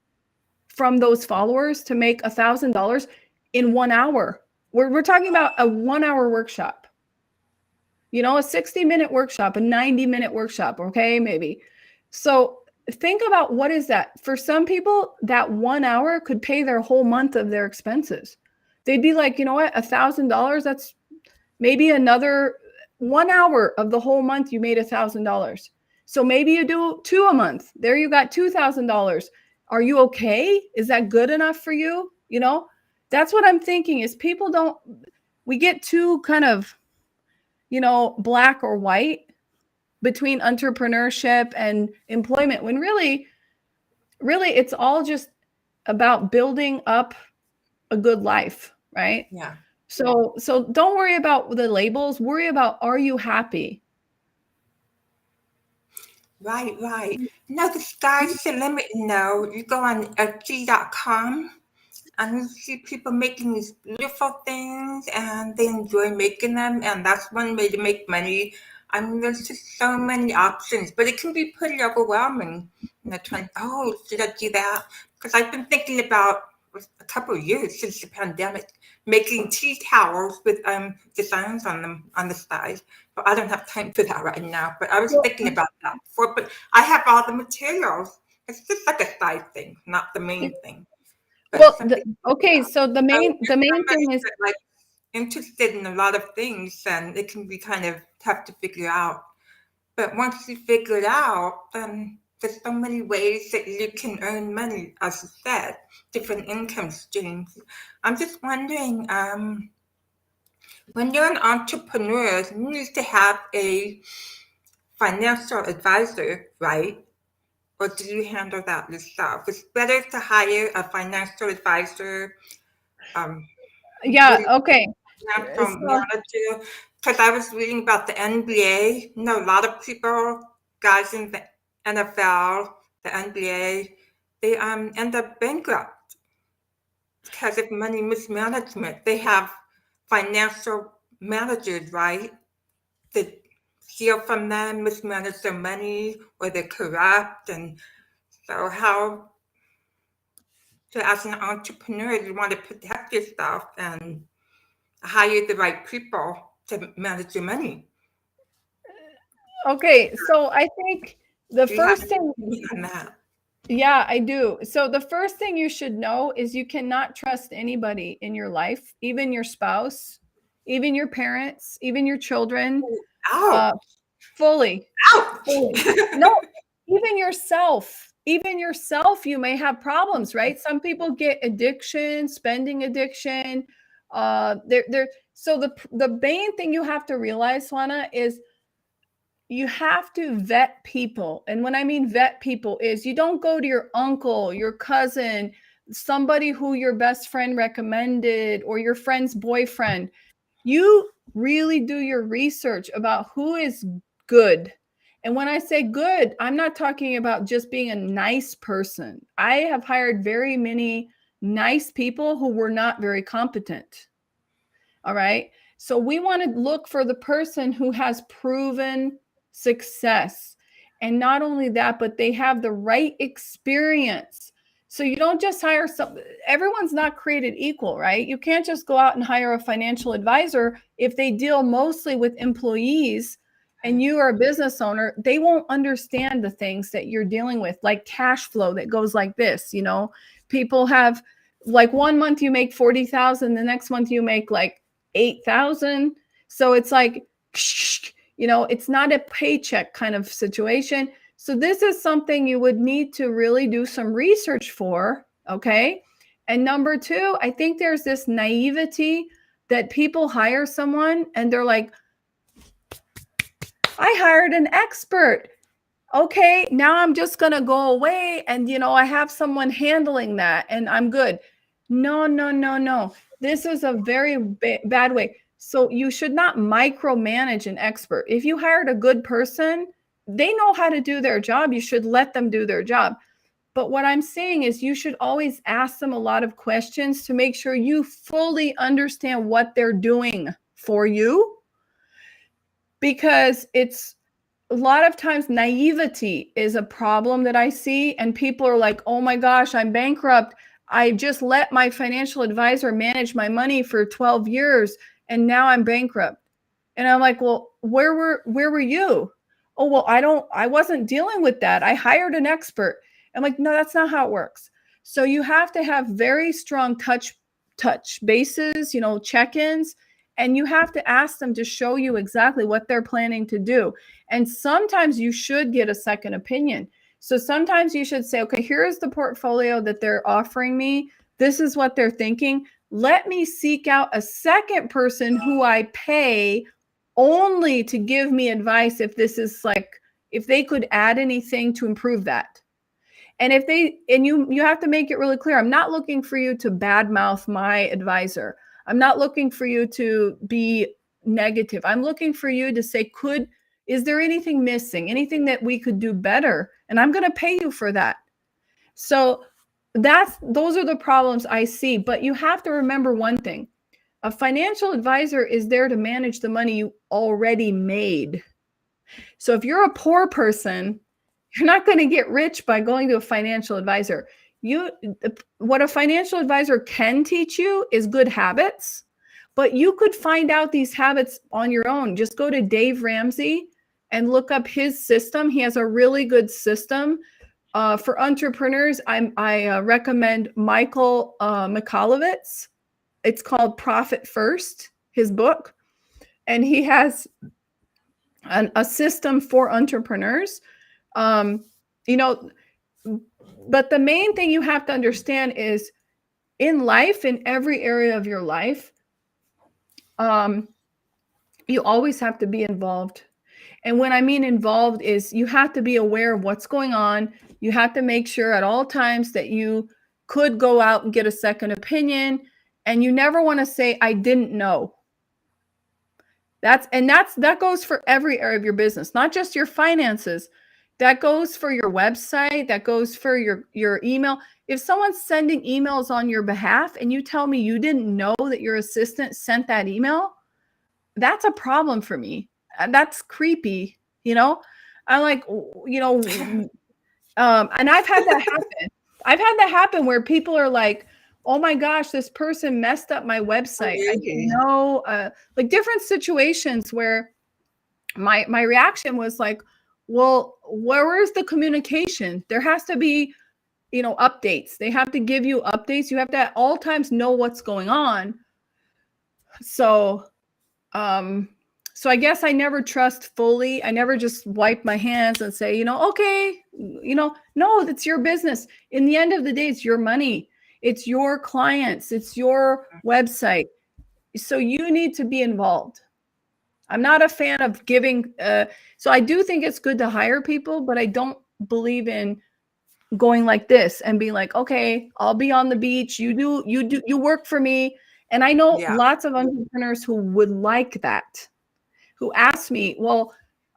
from those followers to make $1,000 in 1 hour. We're talking about a 1 hour workshop, a 60-minute workshop, a 90-minute workshop. Okay, maybe. So think about what is that? For some people, that 1 hour could pay their whole month of their expenses. They'd be like, you know what, $1,000, that's maybe another 1 hour of the whole month. You made $1,000. So maybe you do 2 a month. There you got $2,000. Are you okay? Is that good enough for you? That's what I'm thinking is we get too kind of, black or white between entrepreneurship and employment when really it's all just about building up a good life, right? Yeah. So don't worry about the labels. Worry about, are you happy? Right. No, the sky's the limit now. You go on Etsy.com and you see people making these beautiful things and they enjoy making them. And that's one way to make money. I mean, there's just so many options, but it can be pretty overwhelming. Trying, should I do that? Because I've been thinking about a couple of years since the pandemic, making tea towels with designs on them on the side. But I don't have time for that right now. But I was thinking about that before. But I have all the materials. It's just like a side thing, not the main thing. But so the main thing is interested in a lot of things, and it can be kind of tough to figure out. But once you figure it out, then there's so many ways that you can earn money, as you said, different income streams. I'm just wondering, when you're an entrepreneur, you need to have a financial advisor, right? Or do you handle that yourself? It's better to hire a financial advisor. Okay. Financial manager. Because I was reading about the NBA. A lot of people, guys in the NFL, the NBA, they end up bankrupt because of money mismanagement. They have financial managers, right, that steal from them, mismanage their money, or they're corrupt. And so as an entrepreneur, you want to protect yourself and hire the right people to manage your money. Okay, so I think the first thing on that. Yeah, I do. So the first thing you should know is you cannot trust anybody in your life, even your spouse, even your parents, even your children, Ouch. uh, fully, Ouch. fully. No, even yourself. Even yourself, you may have problems, right? Some people get addiction, spending addiction. So the main thing you have to realize, Juana, is you have to vet people. And when I mean vet people is you don't go to your uncle, your cousin, somebody who your best friend recommended or your friend's boyfriend. You really do your research about who is good. And when I say good, I'm not talking about just being a nice person. I have hired very many nice people who were not very competent. All right. So we want to look for the person who has proven success. And not only that, but they have the right experience. So you don't just hire some, everyone's not created equal, right? You can't just go out and hire a financial advisor if they deal mostly with employees and you are a business owner, they won't understand the things that you're dealing with, like cash flow that goes like this. People have like 1 month you make 40,000, the next month you make like 8,000. So it's like, it's not a paycheck kind of situation. So this is something you would need to really do some research for. Okay. And number two, I think there's this naivety that people hire someone and they're like, I hired an expert. Okay, now I'm just going to go away and, I have someone handling that and I'm good. No, no, no, no. This is a very bad way. So you should not micromanage an expert. If you hired a good person, they know how to do their job. You should let them do their job. But what I'm saying is you should always ask them a lot of questions to make sure you fully understand what they're doing for you, because it's a lot of times naivety is a problem that I see. And people are like, oh my gosh, I'm bankrupt. I just let my financial advisor manage my money for 12 years and now I'm bankrupt. And I'm like, well, where were you? Oh, well, I wasn't dealing with that. I hired an expert. I'm like, no, that's not how it works. So you have to have very strong touch bases, check-ins, and you have to ask them to show you exactly what they're planning to do. And sometimes you should get a second opinion. So sometimes you should say, okay, here's the portfolio that they're offering me. This is what they're thinking. Let me seek out a second person who I pay only to give me advice if they could add anything to improve that. And you have to make it really clear. I'm not looking for you to badmouth my advisor. I'm not looking for you to be negative. I'm looking for you to say, is there anything missing? Anything that we could do better? And I'm going to pay you for that. So those are the problems I see. But you have to remember one thing. A financial advisor is there to manage the money you already made. So if you're a poor person, you're not going to get rich by going to a financial advisor. What a financial advisor can teach you is good habits, but you could find out these habits on your own. Just go to Dave Ramsey and look up his system. He has a really good system. For entrepreneurs, I recommend Michael Michalowicz. It's called Profit First, his book. And he has a system for entrepreneurs. But the main thing you have to understand is in life, in every area of your life, you always have to be involved. And when I mean involved is you have to be aware of what's going on. You have to make sure at all times that you could go out and get a second opinion. And you never want to say, I didn't know. That goes for every area of your business, not just your finances. That goes for your website. That goes for your email. If someone's sending emails on your behalf and you tell me you didn't know that your assistant sent that email, that's a problem for me. That's creepy. I'm like, and I've had that happen. I've had that happen where people are like, oh my gosh, this person messed up my website. I didn't know, like different situations where my reaction was like, well, where's the communication? There has to be updates. They have to give you updates. You have to at all times know what's going on. So, so I guess I never trust fully. I never just wipe my hands and say, okay, no, that's your business. In the end of the day, it's your money. It's your clients. It's your website. So you need to be involved. I'm not a fan of giving. So I do think it's good to hire people, but I don't believe in going like this and being like, okay, I'll be on the beach. You work for me. And I know lots of entrepreneurs who would like that, who ask me, well,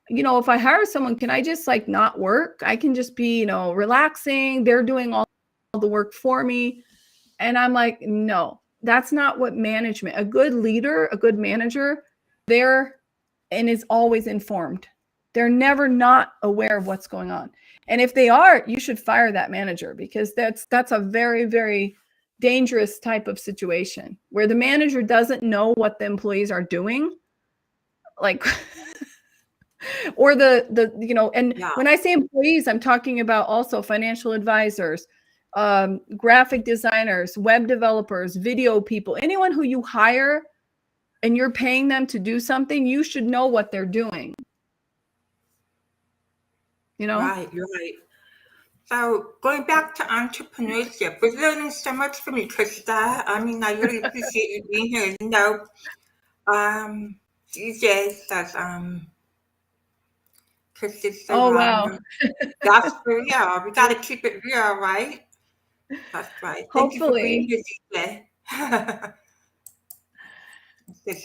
if I hire someone, can I just like not work? I can just be, relaxing. They're doing all the work for me. And I'm like, no, that's not what management, a good leader, a good manager, and is always informed. They're never not aware of what's going on. And if they are, you should fire that manager, because that's a very, very dangerous type of situation where the manager doesn't know what the employees are doing. Like, or when I say employees, I'm talking about also financial advisors, graphic designers, web developers, video people, anyone who you hire and you're paying them to do something, you should know what they're doing. Right. So going back to entrepreneurship, we're learning so much from you, Krista. I mean, I really appreciate you being here. DJ says, Krista's so wow. That's for real. We got to keep it real, right? That's right. Thank you for being here, DJ. This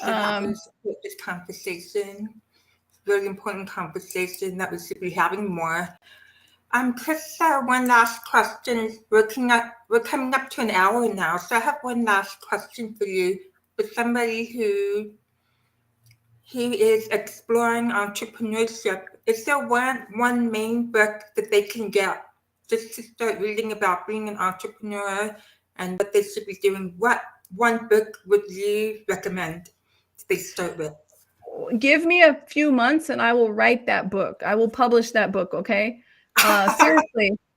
conversation, really important conversation that we should be having more. Krista, one last question. We're coming up to an hour now, so I have one last question for you. For somebody who is exploring entrepreneurship, is there one main book that they can get just to start reading about being an entrepreneur and what they should be doing? What one book would you recommend they start with? Give me a few months and I will write that book. I will publish that book, okay?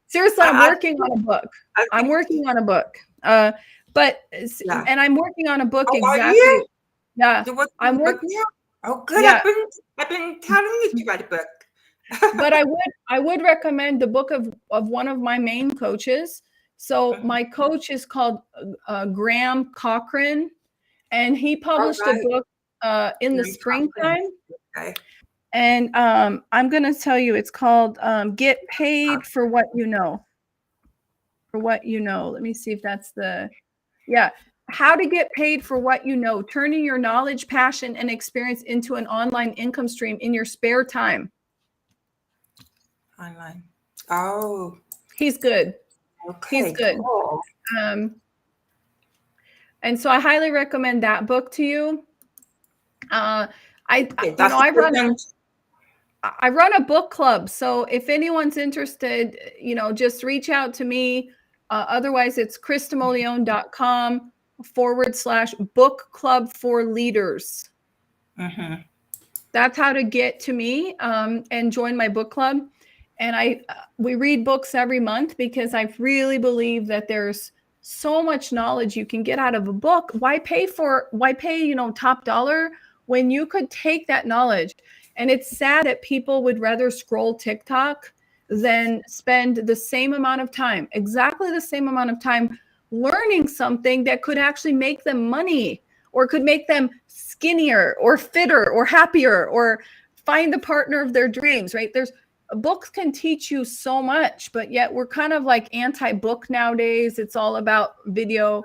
Seriously, I'm working on a book. I'm working on a book. And I'm working on a book exactly. Yeah. I'm working. Oh, good. Yeah. I've been telling you to write a book. But I would recommend the book of one of my main coaches. So my coach is called Graham Cochran, and he published a book in the springtime. Okay. And I'm going to tell you, it's called Get Paid for What You Know. For What You Know. Let me see if that's How to Get Paid for What You Know. Turning your knowledge, passion, and experience into an online income stream in your spare time. Online. Oh. He's good. Okay, he's good. Cool. And so I highly recommend that book to you. I run a book club. So if anyone's interested, just reach out to me. Otherwise, it's kristamollion.com/book club for leaders. Mm-hmm. That's how to get to me and join my book club. And we read books every month because I really believe that there's so much knowledge you can get out of a book. Why pay top dollar when you could take that knowledge? And it's sad that people would rather scroll TikTok than spend the same amount of time, exactly the same amount of time, learning something that could actually make them money, or could make them skinnier or fitter or happier, or find the partner of their dreams, right? Books can teach you so much, but yet we're kind of like anti-book nowadays. It's all about video.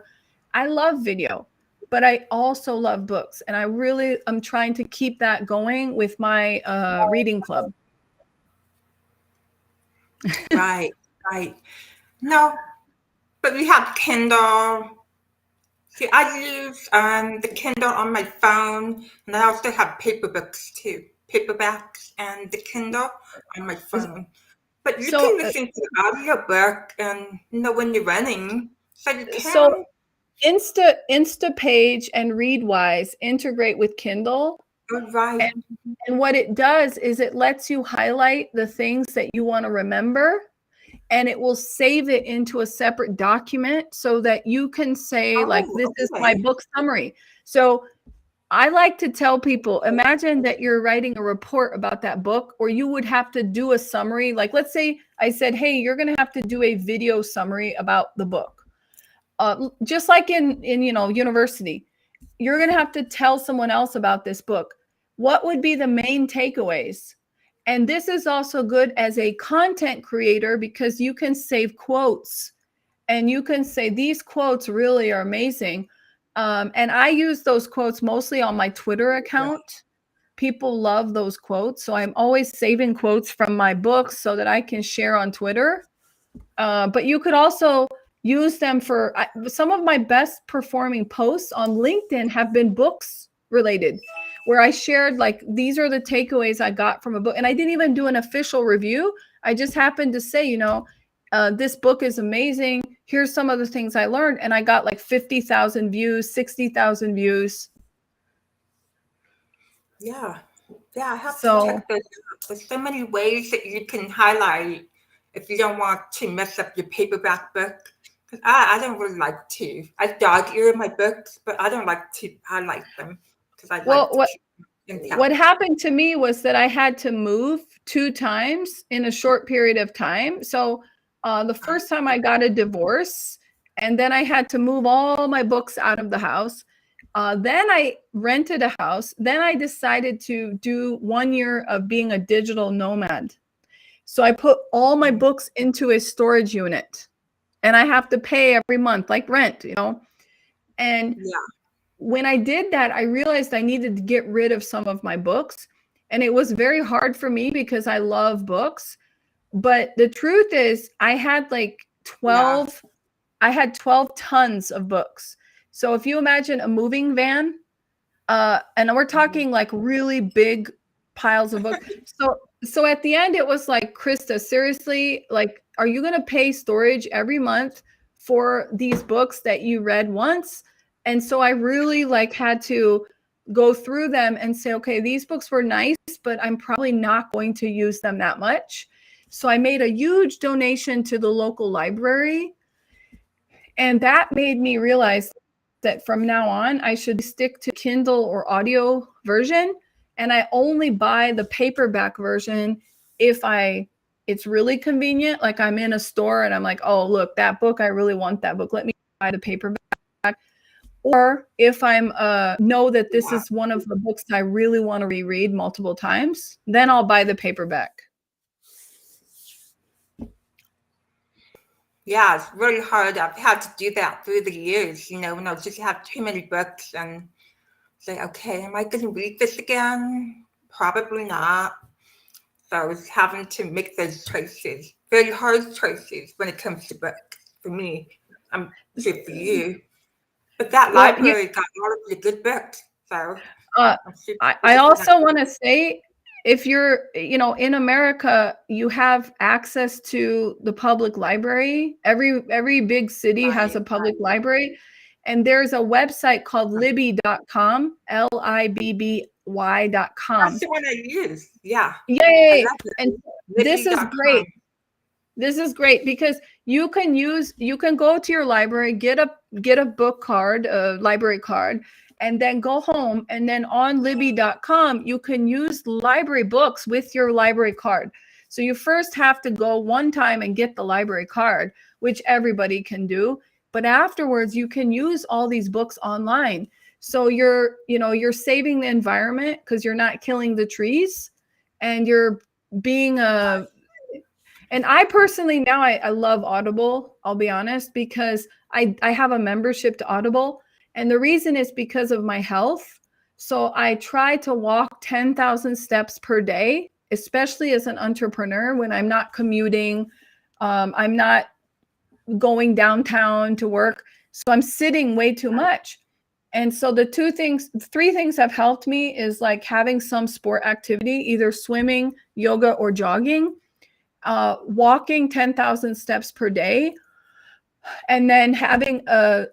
I love video, but I also love books. And I'm trying to keep that going with my reading club. Right. No, but we have Kindle. See, I use the Kindle on my phone, and I also have paper books too. Paperbacks and the Kindle on my phone. But you can listen to the audiobook and when you're running. So Instapage and Readwise integrate with Kindle. Oh, right. And what it does is it lets you highlight the things that you want to remember. and it will save it into a separate document so that you can say like, Oh, this is my okay. book summary. So I like to tell people, imagine that you're writing a report about that book, or you would have to do a summary. Like, let's say I said, hey, you're going to have to do a video summary about the book. Just like in university, you're going to have to tell someone else about this book. What would be the main takeaways? And this is also good as a content creator because you can save quotes and you can say these quotes really are amazing. And I use those quotes mostly on my Twitter account. People love those quotes. So I'm always saving quotes from my books so that I can share on Twitter. But you could also use them for some of my best performing posts on LinkedIn have been books related, where I shared like, these are the takeaways I got from a book. And I didn't even do an official review. I just happened to say, this book is amazing. Here's some of the things I learned. And I got like 50,000 views, 60,000 views. Yeah. Yeah, I have to So, check those out. There's so many ways that you can highlight if you don't want to mess up your paperback book. 'Cause I don't really like to. I dog ear my books, but I don't like to highlight them because I well, like to keep them what intact. happened to me was that I had to move 2 times in a short period of time. So the first time I got a divorce, and then I had to move all my books out of the house. Then I rented a house. Then I decided to do 1 year of being a digital nomad. So I put all my books into a storage unit, and I have to pay every month, like rent, And Yeah. when I did that, I realized I needed to get rid of some of my books. And it was very hard for me because I love books. But the truth is, I had like Yeah. 12 tons of books. So if you imagine a moving van, and we're talking like really big piles of books. So at the end, it was like, Krista, seriously, like, are you going to pay storage every month for these books that you read once? And so I really like had to go through them and say, okay, these books were nice, but I'm probably not going to use them that much. So I made a huge donation to the local library. And that made me realize that from now on, I should stick to Kindle or audio version. And I only buy the paperback version if it's really convenient. Like I'm in a store and I'm like, oh, look, that book, I really want that book. Let me buy the paperback. Or if I'm know that this is one of the books I really want to reread multiple times, then I'll buy the paperback. Yeah, it's really hard. I've had to do that through the years, when I just have too many books and say, okay, am I going to read this again? Probably not. So I was having to make those choices, very hard choices when it comes to books for me. I'm sure for you. But that Well, library got all of the good books. So I I'm super I grateful for that. also want to say, if you're, in America, you have access to the public library. Every big city has a Right. public library. And there's a website called libby.com, LIBBY.com. That's the one I use. Yeah, I Yay. love it. And this is Libby.com. great. This is great because you can go to your library, get a book card, a library card, and then go home. And then on libby.com, you can use library books with your library card. So you first have to go one time and get the library card, which everybody can do. But afterwards, you can use all these books online. So you're saving the environment because you're not killing the trees, and you're being and I personally now I love Audible, I'll be honest, because I have a membership to Audible. And the reason is because of my health. So I try to walk 10,000 steps per day, especially as an entrepreneur when I'm not commuting. I'm not going downtown to work. So I'm sitting way too much. And so the 3 things have helped me is like having some sport activity, either swimming, yoga, or jogging. Walking 10,000 steps per day, and then having a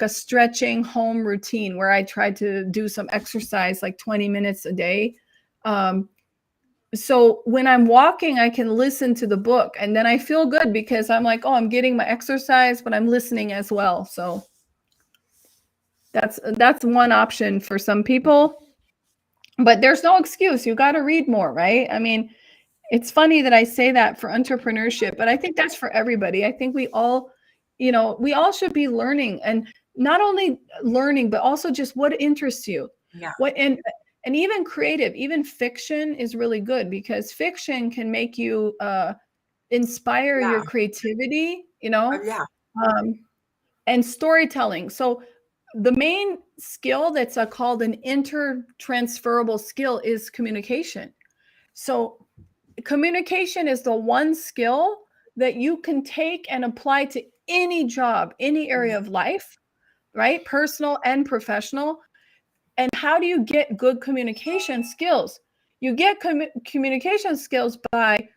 stretching home routine where I try to do some exercise like 20 minutes a day. So when I'm walking, I can listen to the book, and then I feel good because I'm like, oh, I'm getting my exercise, but I'm listening as well. So that's one option for some people, but there's no excuse. You got to read more, right? I mean, it's funny that I say that for entrepreneurship, but I think that's for everybody. I think we all, we all should be learning, and not only learning, but also just what interests you. Yeah. What and even creative, even fiction is really good because fiction can make you inspire Yeah. your creativity, Yeah. um, and storytelling. So the main skill that's called an intertransferable skill is communication. So communication is the one skill that you can take and apply to any job, any area of life, right? Personal and professional. And how do you get good communication skills? You get communication skills by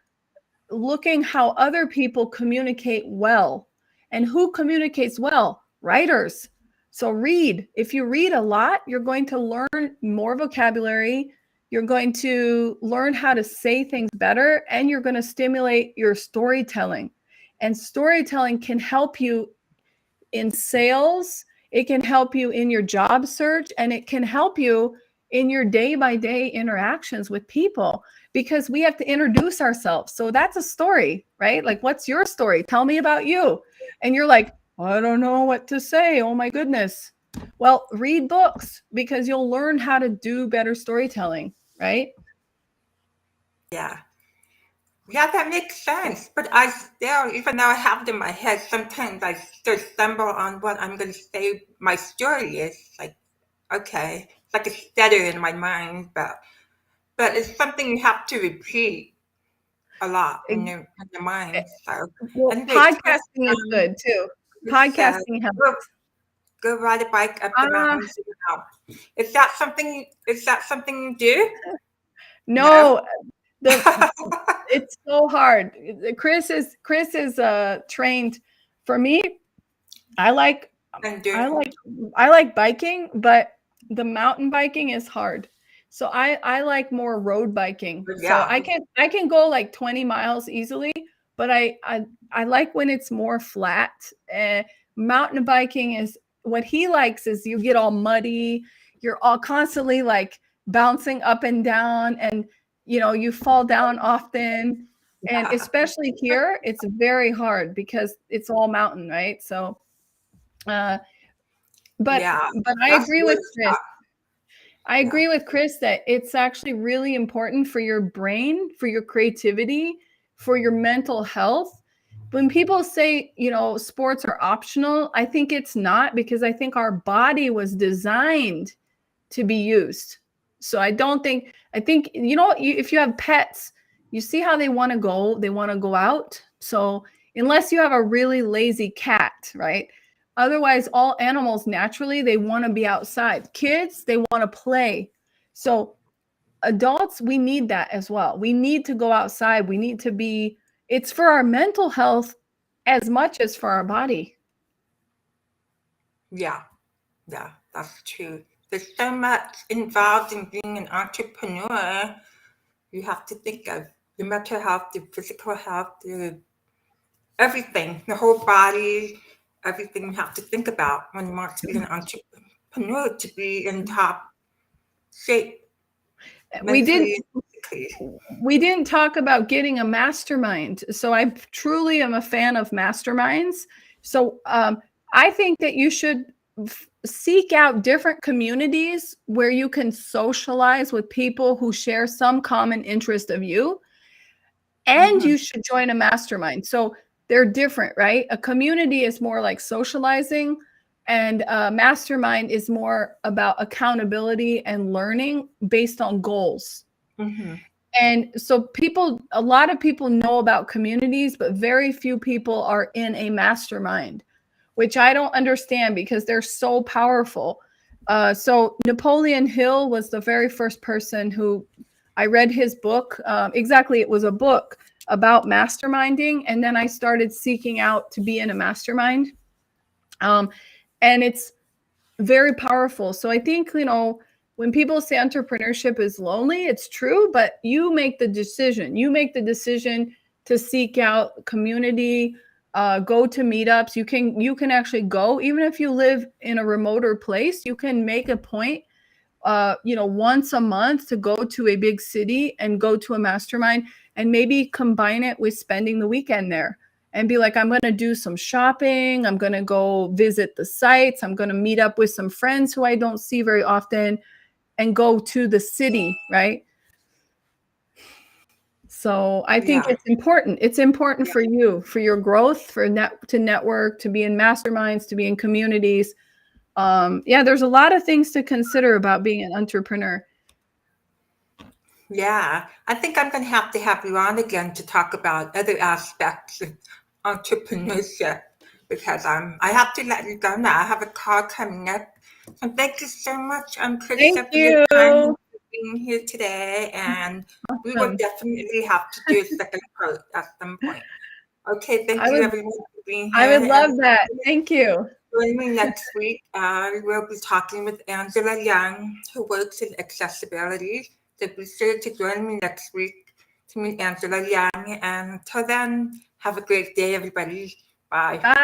looking how other people communicate well. And who communicates well? Writers. So read. If you read a lot, you're going to learn more vocabulary. You're going to learn how to say things better, and you're going to stimulate your storytelling. And storytelling can help you in sales, it can help you in your job search, and it can help you in your day-by-day interactions with people, because we have to introduce ourselves. So that's a story, right? Like, what's your story? Tell me about you. And you're like, I don't know what to say. Oh my goodness. Well, read books because you'll learn how to do better storytelling, right? Yeah. Yeah, that makes sense. But I still, even though I have it in my head, sometimes I still stumble on what I'm going to say my story is. Like, okay, it's like a stutter in my mind, but it's something you have to repeat a lot in your mind. So, Well, anyway, podcasting is good too. it's, Podcasting helps. go ride a bike up the mountains. Is that something? Is that something you do? No, it's so hard. Chris is trained. For me, I like And do I like biking, but the mountain biking is hard. So I like more road biking. So yeah, I can go like 20 miles easily, but I like when it's more flat. Mountain biking is what he likes is you get all muddy, you're all constantly like bouncing up and down, and you fall down often. And yeah, especially here, it's very hard because it's all mountain, right? So uh but yeah. I That's agree with really Chris. tough. I Yeah, agree with Chris that it's actually really important for your brain, for your creativity, for your mental health. When people say, sports are optional, I think it's not, because I think our body was designed to be used. So I think, if you have pets, you see how they want to go out. So unless you have a really lazy cat, right? Otherwise, all animals naturally, they want to be outside. Kids, they want to play. So adults, we need that as well. We need to go outside. It's for our mental health as much as for our body. yeah, yeah. That's true. There's so much involved in being an entrepreneur. You have to think of the mental health, the physical health, everything, the whole body, everything you have to think about when you want to be an entrepreneur to be in top shape We didn't mentally and physically. we didn't talk about getting a mastermind. So I truly am a fan of masterminds. So I think that you should seek out different communities where you can socialize with people who share some common interest of you, and Mhm. you should join a mastermind. So they're different, right? A community is more like socializing, and a mastermind is more about accountability and learning based on goals. Mhm. And so a lot of people know about communities, but very few people are in a mastermind, which I don't understand because they're so powerful. So Napoleon Hill was the very first person who I read his book. Exactly, it was a book about masterminding, and then I started seeking out to be in a mastermind. And it's very powerful. So I think, when people say entrepreneurship is lonely, it's true, but you make the decision. You make the decision to seek out community, go to meetups. You can actually go, even if you live in a remoter place, you can make a point, once a month to go to a big city and go to a mastermind and maybe combine it with spending the weekend there and be like, I'm going to do some shopping. I'm going to go visit the sites. I'm going to meet up with some friends who I don't see very often and go to the city, right? So I think it's important. It's important for you, for your growth, to network, to be in masterminds, to be in communities. There's a lot of things to consider about being an entrepreneur. Yeah, I think I'm going to have you on again to talk about other aspects of entrepreneurship because I have to let you go now. I have a call coming up. And thank you so much, Krista, for your time and for being here today. And we will definitely have to do a second part at some point. Okay, thank you everyone for being here. I would love that. Thank you. Join me next week. We will be talking with Angela Young, who works in accessibility. So be sure to join me next week to meet Angela Young. And until then, have a great day, everybody. Bye. Bye.